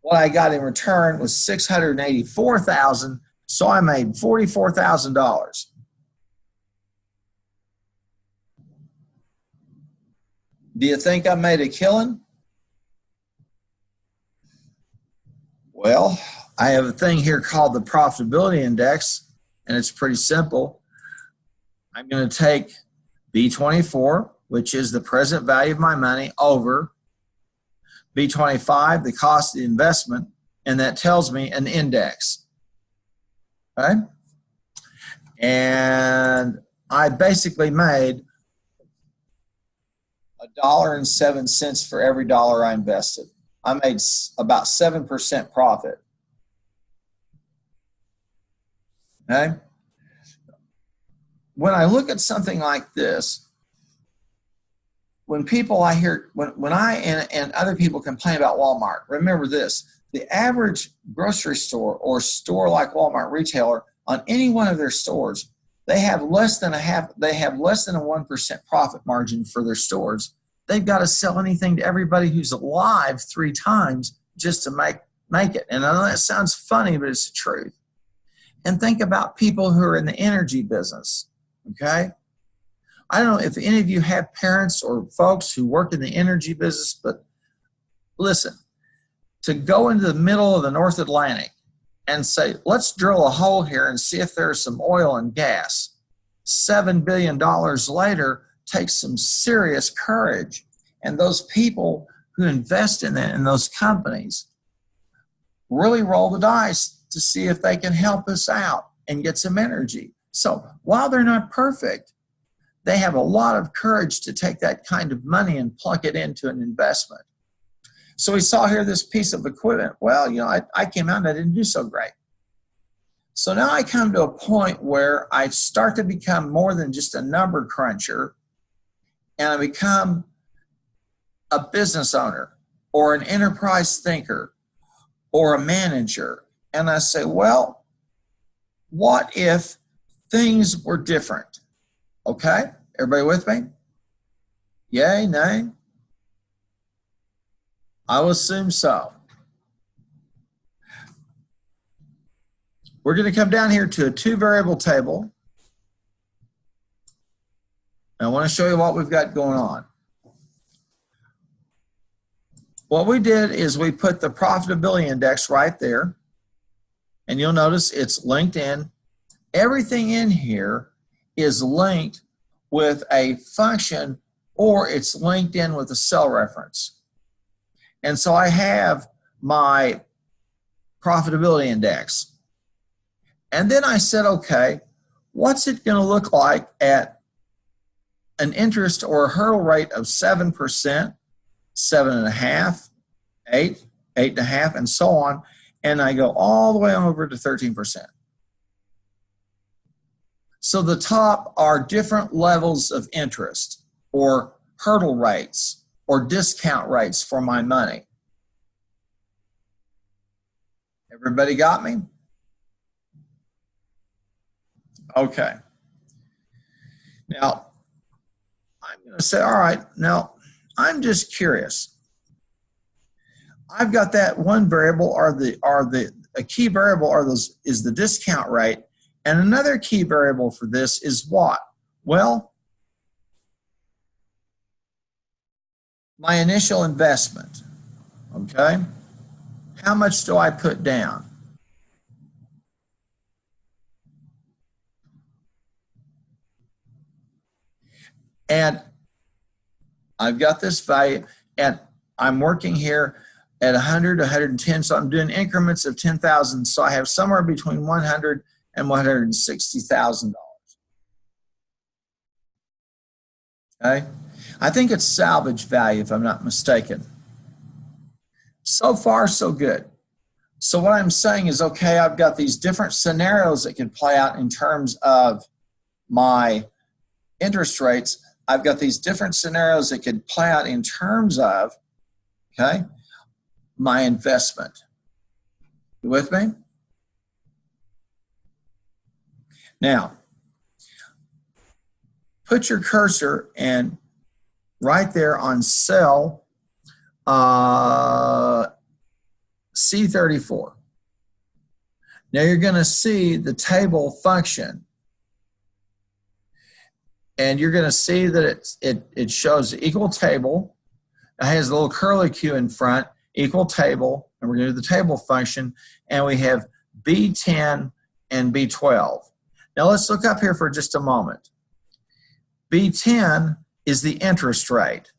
what I got in return was $684,000, so I made $44,000. Do you think I made a killing? Well, I have a thing here called the profitability index, and it's pretty simple. I'm going to take B24, which is the present value of my money, over B25, the cost of the investment, and that tells me an index. Okay? And I basically made $1.07 for every dollar I invested. I made about 7% profit. Okay? When I look at something like this, when I and other people complain about Walmart, remember this: the average grocery store or store like Walmart retailer, on any one of their stores, they have less than a 1% profit margin for their stores. They've got to sell anything to everybody who's alive 3 times just to make it. And I know that sounds funny, but it's the truth. And think about people who are in the energy business, okay? I don't know if any of you have parents or folks who work in the energy business, but listen, to go into the middle of the North Atlantic and say, let's drill a hole here and see if there's some oil and gas, $7 billion later takes some serious courage. And those people who invest in that, in those companies, really roll the dice to see if they can help us out and get some energy. So while they're not perfect, they have a lot of courage to take that kind of money and plunk it into an investment. So we saw here this piece of equipment. Well, you know, I came out and I didn't do so great. So now I come to a point where I start to become more than just a number cruncher, and I become a business owner or an enterprise thinker or a manager. And I say, well, what if things were different? Okay, everybody with me? Yay, nay? I will assume so. We're going to come down here to a two-variable table. I want to show you what we've got going on. What we did is we put the profitability index right there, and you'll notice it's linked in. Everything in here is linked with a function, or it's linked in with a cell reference. And so I have my profitability index. And then I said, okay, what's it going to look like at an interest or a hurdle rate of 7%, 7.5%, 8%, 8.5%, and so on. And I go all the way over to 13%. So the top are different levels of interest or hurdle rates or discount rates for my money. Everybody got me? Okay. Now, I'm going to say, all right, now I'm just curious. I've got that one variable a key variable is the discount rate, and another key variable for this is what? Well, my initial investment, okay? How much do I put down? And I've got this value, and I'm working here at 100 to 110, so I'm doing increments of 10,000, so I have somewhere between 100 and $160,000. Okay? I think it's salvage value, if I'm not mistaken. So far, so good. So what I'm saying is, okay, I've got these different scenarios that can play out in terms of my interest rates. I've got these different scenarios that could play out in terms of, okay, my investment. You with me? Now, put your cursor and right there on cell C34. Now you're going to see the table function. And you're going to see that it shows the equal table. It has a little curly Q in front, equal table, and we're going to do the table function, and we have B10 and B12. Now let's look up here for just a moment. B10 is the interest rate.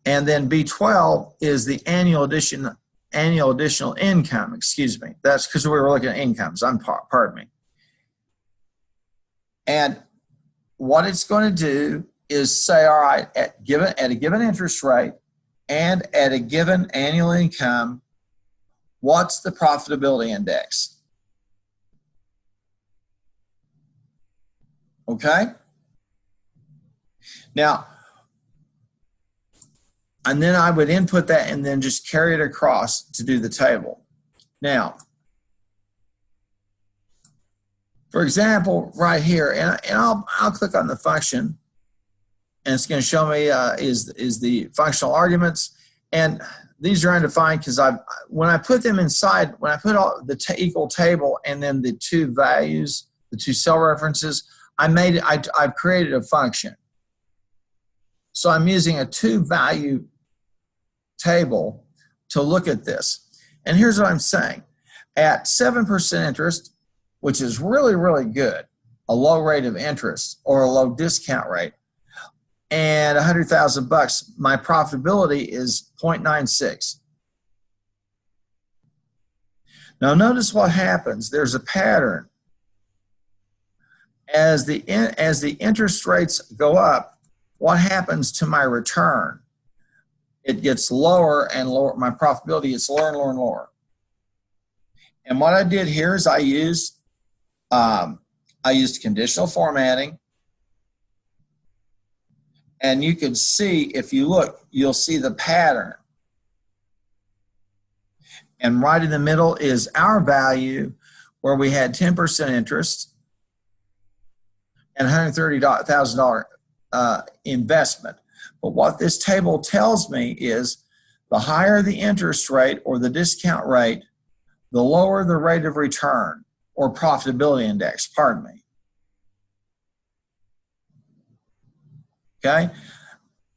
And then B12 is the annual additional income, excuse me. That's because we were looking at incomes, pardon me. And what it's going to do is say, all right, at a given interest rate and at a given annual income, what's the profitability index? Okay? Now, and then I would input that and then just carry it across to do the table. Now, for example, right here, and I'll click on the function, and it's going to show me is the functional arguments, And these are undefined because when I put them inside, when I put all the equal table and then the two values, the two cell references, I've created a function. So I'm using a two value table to look at this. And here's what I'm saying. At 7% interest, which is really, really good, a low rate of interest or a low discount rate, and $100,000, my profitability is 0.96. Now notice what happens. There's a pattern. As the interest rates go up, what happens to my return? It gets lower and lower. My profitability gets lower and lower and lower. And what I did here is I used conditional formatting. And you can see, if you look, you'll see the pattern. And right in the middle is our value where we had 10% interest and $130,000 investment. But what this table tells me is the higher the interest rate or the discount rate, the lower the rate of return or profitability index, pardon me. Okay?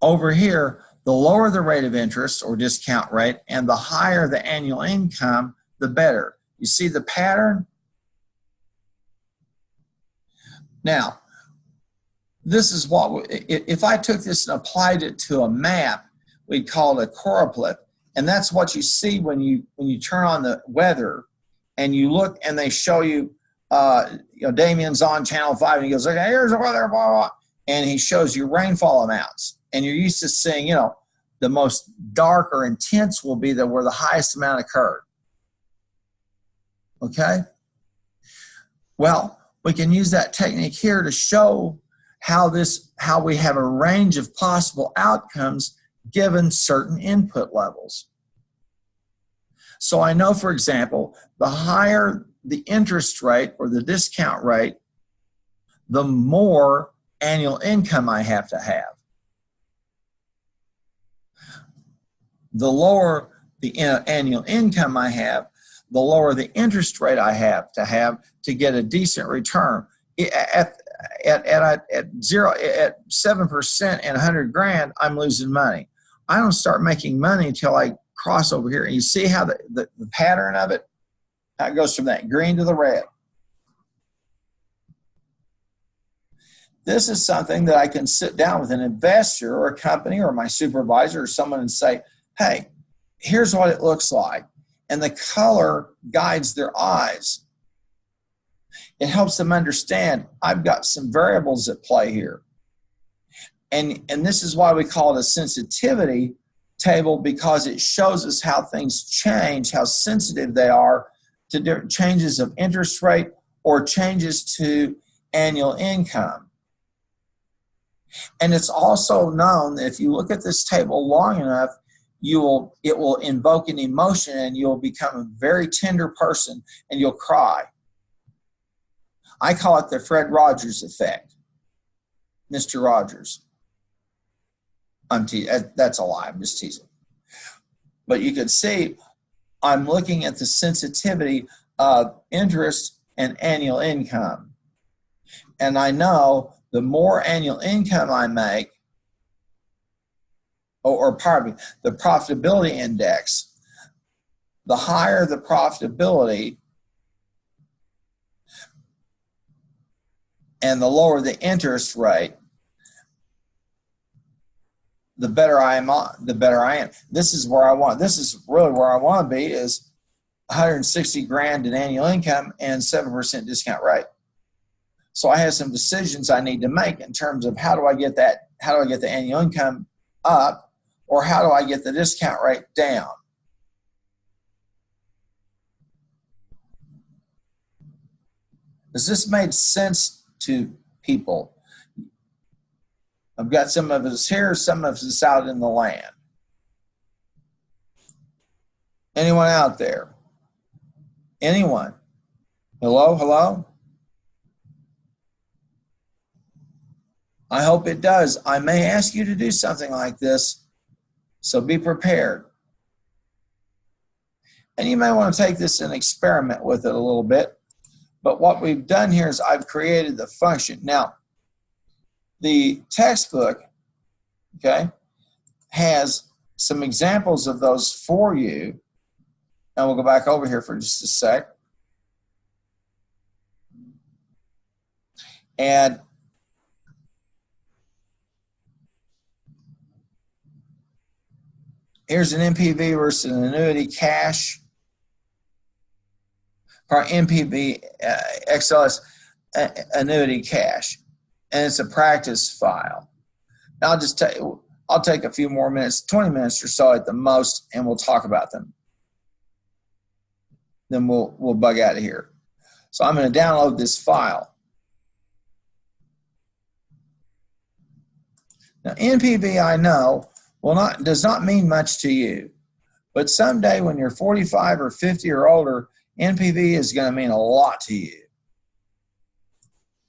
Over here, the lower the rate of interest or discount rate and the higher the annual income, the better. You see the pattern? Now, this is what, if I took this and applied it to a map, we'd call it a choropleth. And that's what you see when you turn on the weather and you look and they show you, Damien's on Channel 5 and he goes, okay, here's the weather, blah, blah, blah. And he shows you rainfall amounts. And you're used to seeing, the most dark or intense will be where the highest amount occurred. Okay? Well, we can use that technique here to show how we have a range of possible outcomes given certain input levels. So I know, for example, the higher the interest rate or the discount rate, the more annual income I have to have. The lower the annual income I have, the lower the interest rate I have to get a decent return. At 7% and 100 grand, I'm losing money. I don't start making money until I cross over here. And you see how the pattern of it, how it goes from that green to the red. This is something that I can sit down with an investor or a company or my supervisor or someone and say, hey, here's what it looks like. And the color guides their eyes. It helps them understand I've got some variables at play here. And this is why we call it a sensitivity table, because it shows us how things change, how sensitive they are to different changes of interest rate or changes to annual income. And it's also known that if you look at this table long enough, it will invoke an emotion and you'll become a very tender person and you'll cry. I call it the Fred Rogers effect. Mr. Rogers. That's a lie. I'm just teasing. But you can see I'm looking at the sensitivity of interest and annual income. And I know the more annual income I make, pardon me, the profitability index, the higher the profitability and the lower the interest rate, the better I am. This is where I want. This is really where I want to be, is 160 grand in annual income and 7% discount rate. So I have some decisions I need to make in terms of how do I get the annual income up, or how do I get the discount rate down? Does this make sense to people? I've got some of us here, some of us out in the land. Anyone out there? Anyone? Hello, hello? I hope it does. I may ask you to do something like this, so be prepared. And you may want to take this and experiment with it a little bit. But what we've done here is I've created the function. Now, the textbook, okay, has some examples of those for you. And we'll go back over here for just a sec. And here's an NPV versus an annuity cash, or NPV XLS annuity cash, and it's a practice file. Now I'll take a few more minutes, 20 minutes or so at the most, and we'll talk about them. Then we'll bug out of here. So I'm going to download this file. Now NPV, I know, does not mean much to you, but someday when you're 45 or 50 or older, NPV is going to mean a lot to you,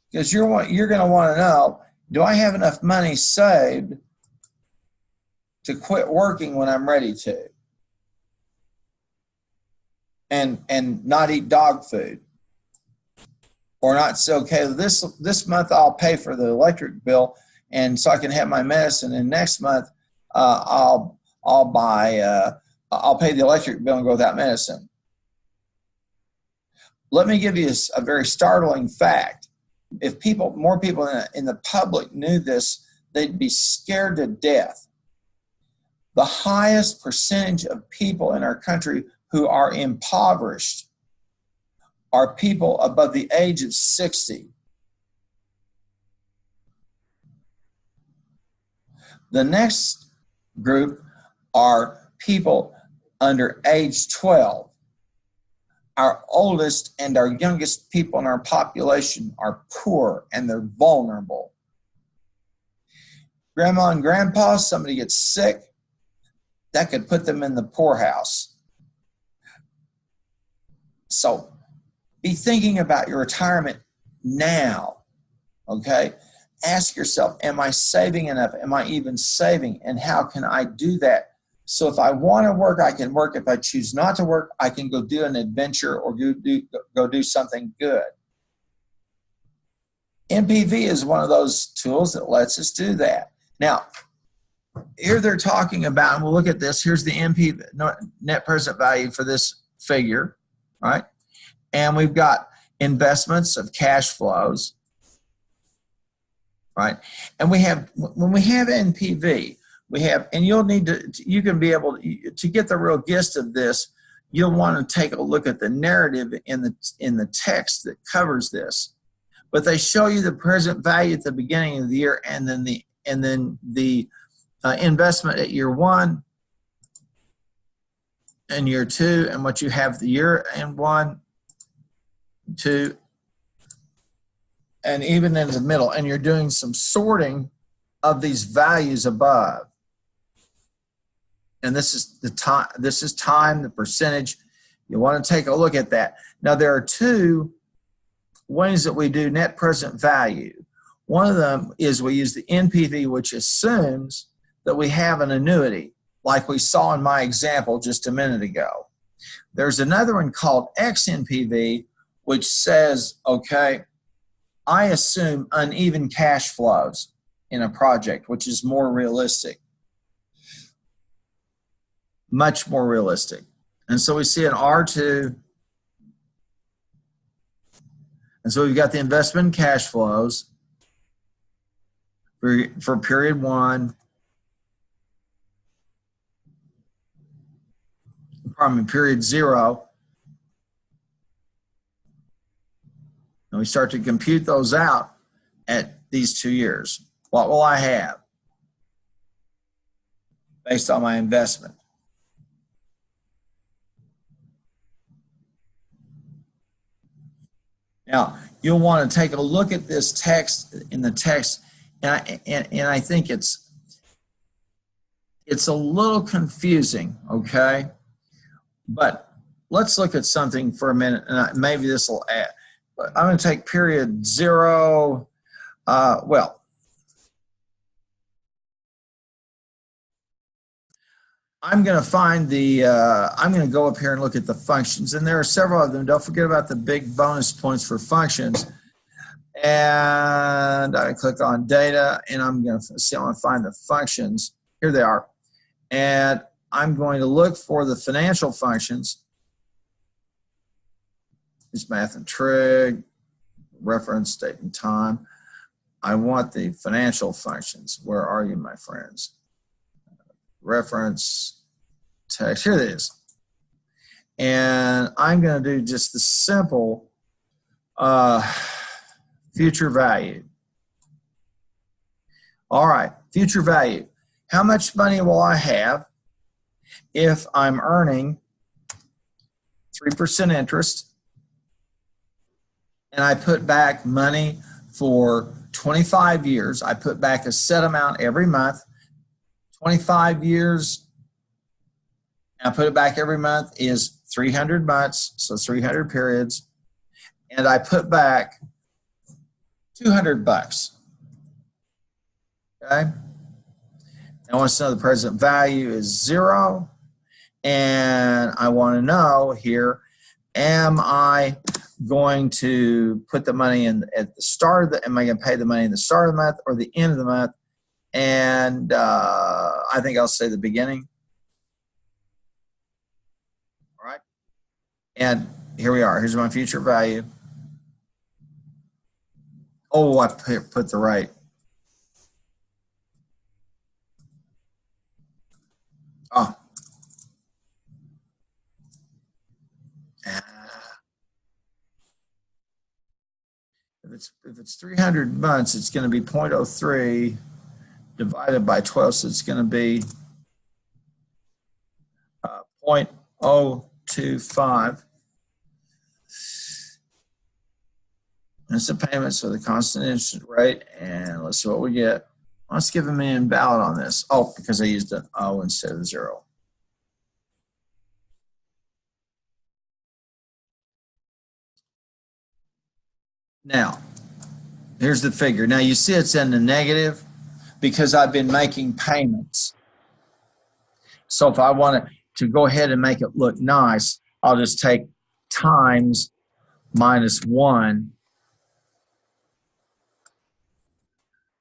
because you're going to want to know, do I have enough money saved to quit working when I'm ready to, and not eat dog food, or not say, okay, this month I'll pay for the electric bill, and so I can have my medicine, and next month I'll pay the electric bill and go without medicine. Let me give you a very startling fact. If more people in the public knew this, they'd be scared to death. The highest percentage of people in our country who are impoverished are people above the age of 60. The next group are people under age 12. Our oldest and our youngest people in our population are poor and they're vulnerable. Grandma and grandpa, somebody gets sick, that could put them in the poorhouse. So be thinking about your retirement now, okay? Ask yourself, am I saving enough? Am I even saving? And how can I do that? So if I want to work, I can work. If I choose not to work, I can go do an adventure or go do something good. NPV is one of those tools that lets us do that. Now, here they're talking about, and we'll look at this, here's the NPV, net present value for this figure, right? And we've got investments of cash flows, right? And when we have NPV, we have, and you can be able to get the real gist of this, you'll want to take a look at the narrative in the text that covers this. But they show you the present value at the beginning of the year, and then the investment at year 1 and year 2, and what you have the year in 1, 2, and even in the middle, and you're doing some sorting of these values above. And this is the time, the percentage. You want to take a look at that. Now, there are two ways that we do net present value. One of them is we use the NPV, which assumes that we have an annuity, like we saw in my example just a minute ago. There's another one called XNPV, which says, okay, I assume uneven cash flows in a project, which is more realistic. Much more realistic. And so we see an R2. And so we've got the investment cash flows for period 1. Period 0. And we start to compute those out at these 2 years. What will I have based on my investment? Now, you'll want to take a look at this text in the text, and I think it's a little confusing, okay? But let's look at something for a minute, and maybe this will add. I'm going to take period 0. Well, I'm going to find the, I'm going to go up here and look at the functions, and there are several of them. Don't forget about the big bonus points for functions. And I click on data, and I'm going to see, I want to find the functions. Here they are. And I'm going to look for the financial functions. It's math and trig, reference, date and time. I want the financial functions. Where are you, my friends? Reference, text, here it is. And I'm going to do just the simple future value. All right, future value. How much money will I have if I'm earning 3% interest and I put back money for 25 years? I put back a set amount every month, 25 years, and I put it back every month is 300 months, so 300 periods, and I put back 200 bucks. Okay? I want to know the present value is 0, and I want to know here, am I going to put the money in at the start of the, am I going to pay the money in the start of the month or the end of the month? And I think I'll say the beginning. All right. And here we are. Here's my future value. Oh, I put the right. Oh. If it's 300 months, it's going to be 0.03 divided by 12, so it's going to be 0.025. That's the payments for the constant interest rate, and let's see what we get. Let's give them an invalid on this. Oh, because I used an O instead of 0. Now, here's the figure. Now, you see it's in the negative because I've been making payments. So if I want to go ahead and make it look nice, I'll just take times minus 1.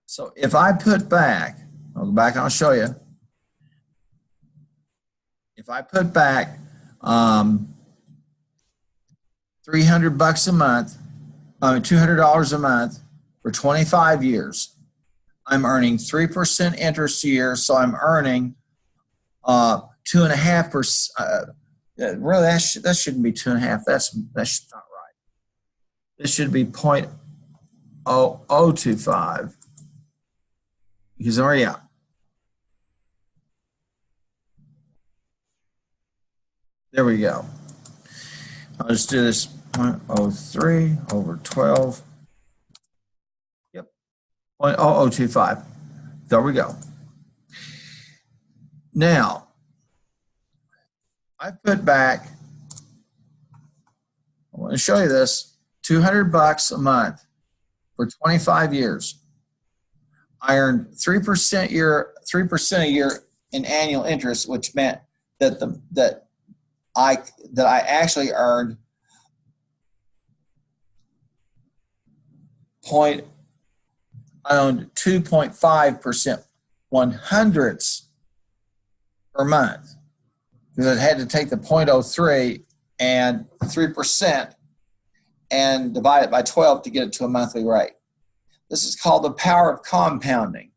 So if I put back, I'll go back and I'll show you. If I put back 300 bucks a month, $200 a month for 25 years, I'm earning 3% interest a year, so I'm earning 2.5%. Really, that shouldn't be 2.5. That's not right. This should be 0.0025. Because yeah. There we go. I'll just do this 0.03 over 12. Yep. 0.0025. There we go. Now, I put back, I want to show you this, 200 bucks a month for 25 years. I earned 3% a year in annual interest, which meant that I actually earned 2.5%, 100ths per month, because I had to take the 0.03 and 3% and divide it by 12 to get it to a monthly rate. This is called the power of compounding.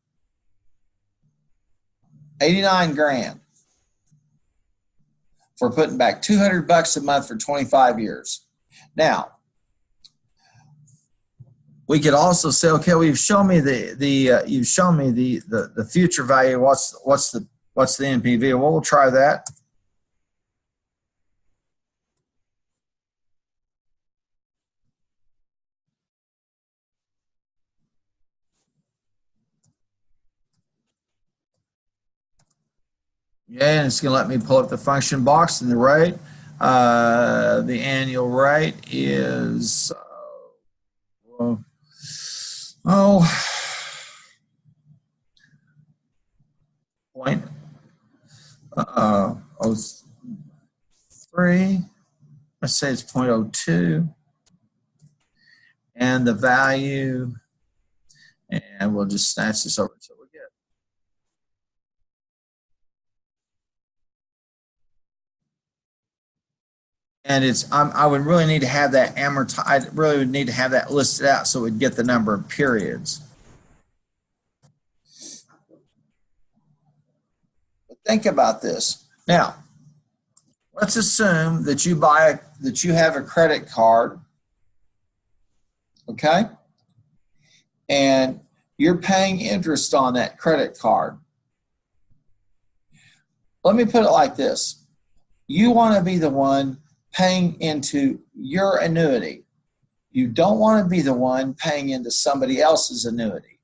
89 grand for putting back 200 bucks a month for 25 years. Now, we could also say, okay, well, you've shown me the future value. What's the NPV? Well, we'll try that. Yeah, and it's going to let me pull up the function box and the rate. The annual rate is 03. Let's say it's 0.02. And the value, and we'll just snatch this over until we get it. And it's, I would really need to have that amortized, I really would need to have that listed out so we'd get the number of periods. But think about this. Now, let's assume that you have a credit card, okay? And you're paying interest on that credit card. Let me put it like this. You want to be the one paying into your annuity. You don't want to be the one paying into somebody else's annuity.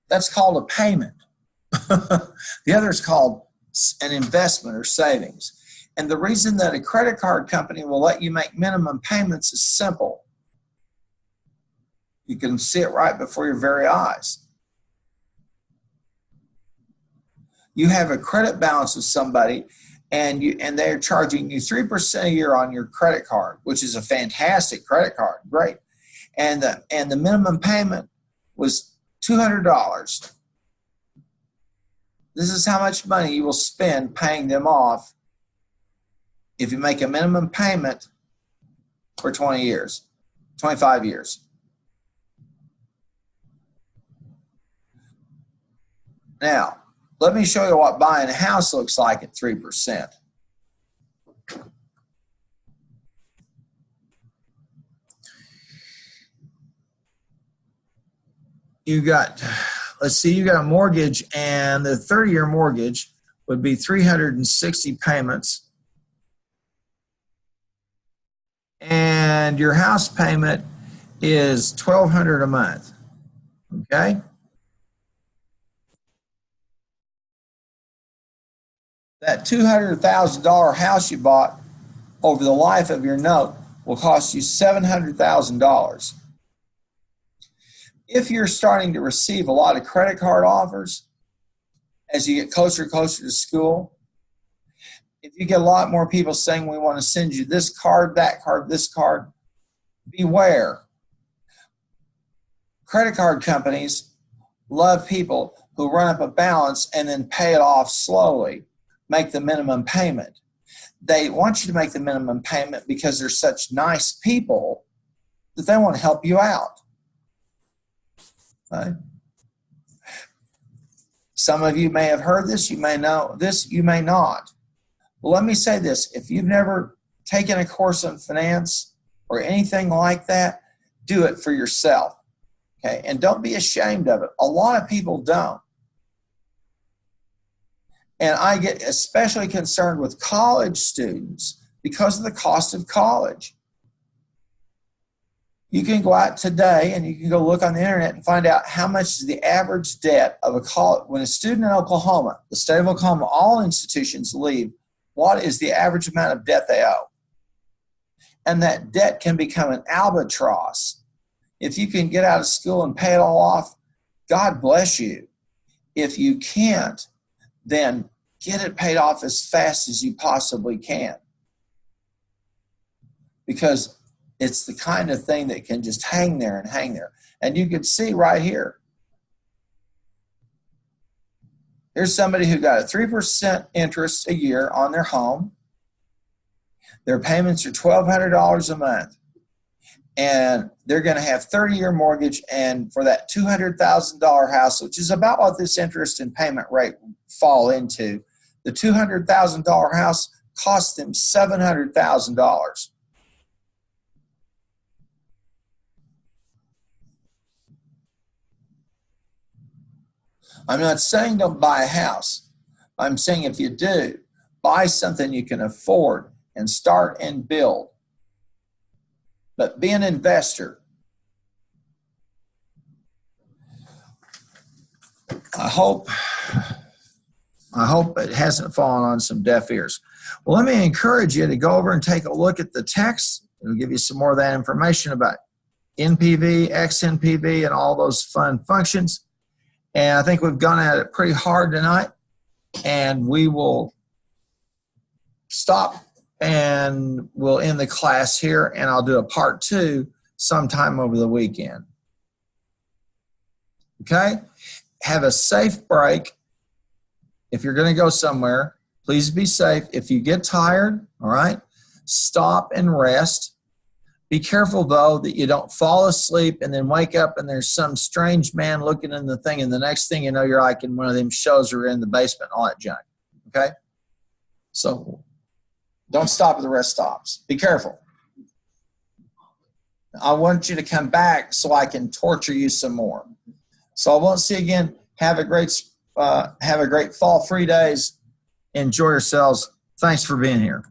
That's called a payment. The other is called an investment or savings. And the reason that a credit card company will let you make minimum payments is simple. You can see it right before your very eyes. You have a credit balance with somebody and they're charging you 3% a year on your credit card, which is a fantastic credit card, great. And the minimum payment was $200. This is how much money you will spend paying them off if you make a minimum payment for 20 years, 25 years. Now, let me show you what buying a house looks like at 3%. You got, let's see, you got a mortgage, and the 30-year mortgage would be 360 payments. And your house payment is $1,200 a month, okay? That $200,000 house you bought over the life of your note will cost you $700,000. If you're starting to receive a lot of credit card offers as you get closer and closer to school, if you get a lot more people saying we want to send you this card, that card, this card, beware. Credit card companies love people who run up a balance and then pay it off slowly. Make the minimum payment. They want you to make the minimum payment because they're such nice people that they want to help you out. Right? Some of you may have heard this, you may know this, you may not. Well, let me say this. If you've never taken a course on finance or anything like that, do it for yourself. Okay? And don't be ashamed of it. A lot of people don't. And I get especially concerned with college students because of the cost of college. You can go out today and you can go look on the internet and find out how much is the average debt of a college. When a student in Oklahoma, the state of Oklahoma, all institutions leave, what is the average amount of debt they owe? And that debt can become an albatross. If you can get out of school and pay it all off, God bless you. If you can't, then get it paid off as fast as you possibly can. Because it's the kind of thing that can just hang there and hang there. And you can see right here. Here's somebody who got a 3% interest a year on their home. Their payments are $1,200 a month. And they're going to have 30-year mortgage, and for that $200,000 house, which is about what this interest and payment rate fall into, the $200,000 house cost them $700,000. I'm not saying don't buy a house. I'm saying if you do, buy something you can afford and start and build. But be an investor. I hope it hasn't fallen on some deaf ears. Well, let me encourage you to go over and take a look at the text. It'll give you some more of that information about NPV, XNPV, and all those fun functions. And I think we've gone at it pretty hard tonight. and we will stop and we'll end the class here, and I'll do a part 2 sometime over the weekend. Okay? Have a safe break. If you're going to go somewhere, please be safe. If you get tired, all right, stop and rest. Be careful, though, that you don't fall asleep and then wake up and there's some strange man looking in the thing, and the next thing you know, you're like in one of them shows or in the basement and all that junk. Okay? So don't stop at the rest stops. Be careful. I want you to come back so I can torture you some more. So I won't see you again. Have a great fall free days. Enjoy yourselves. Thanks for being here.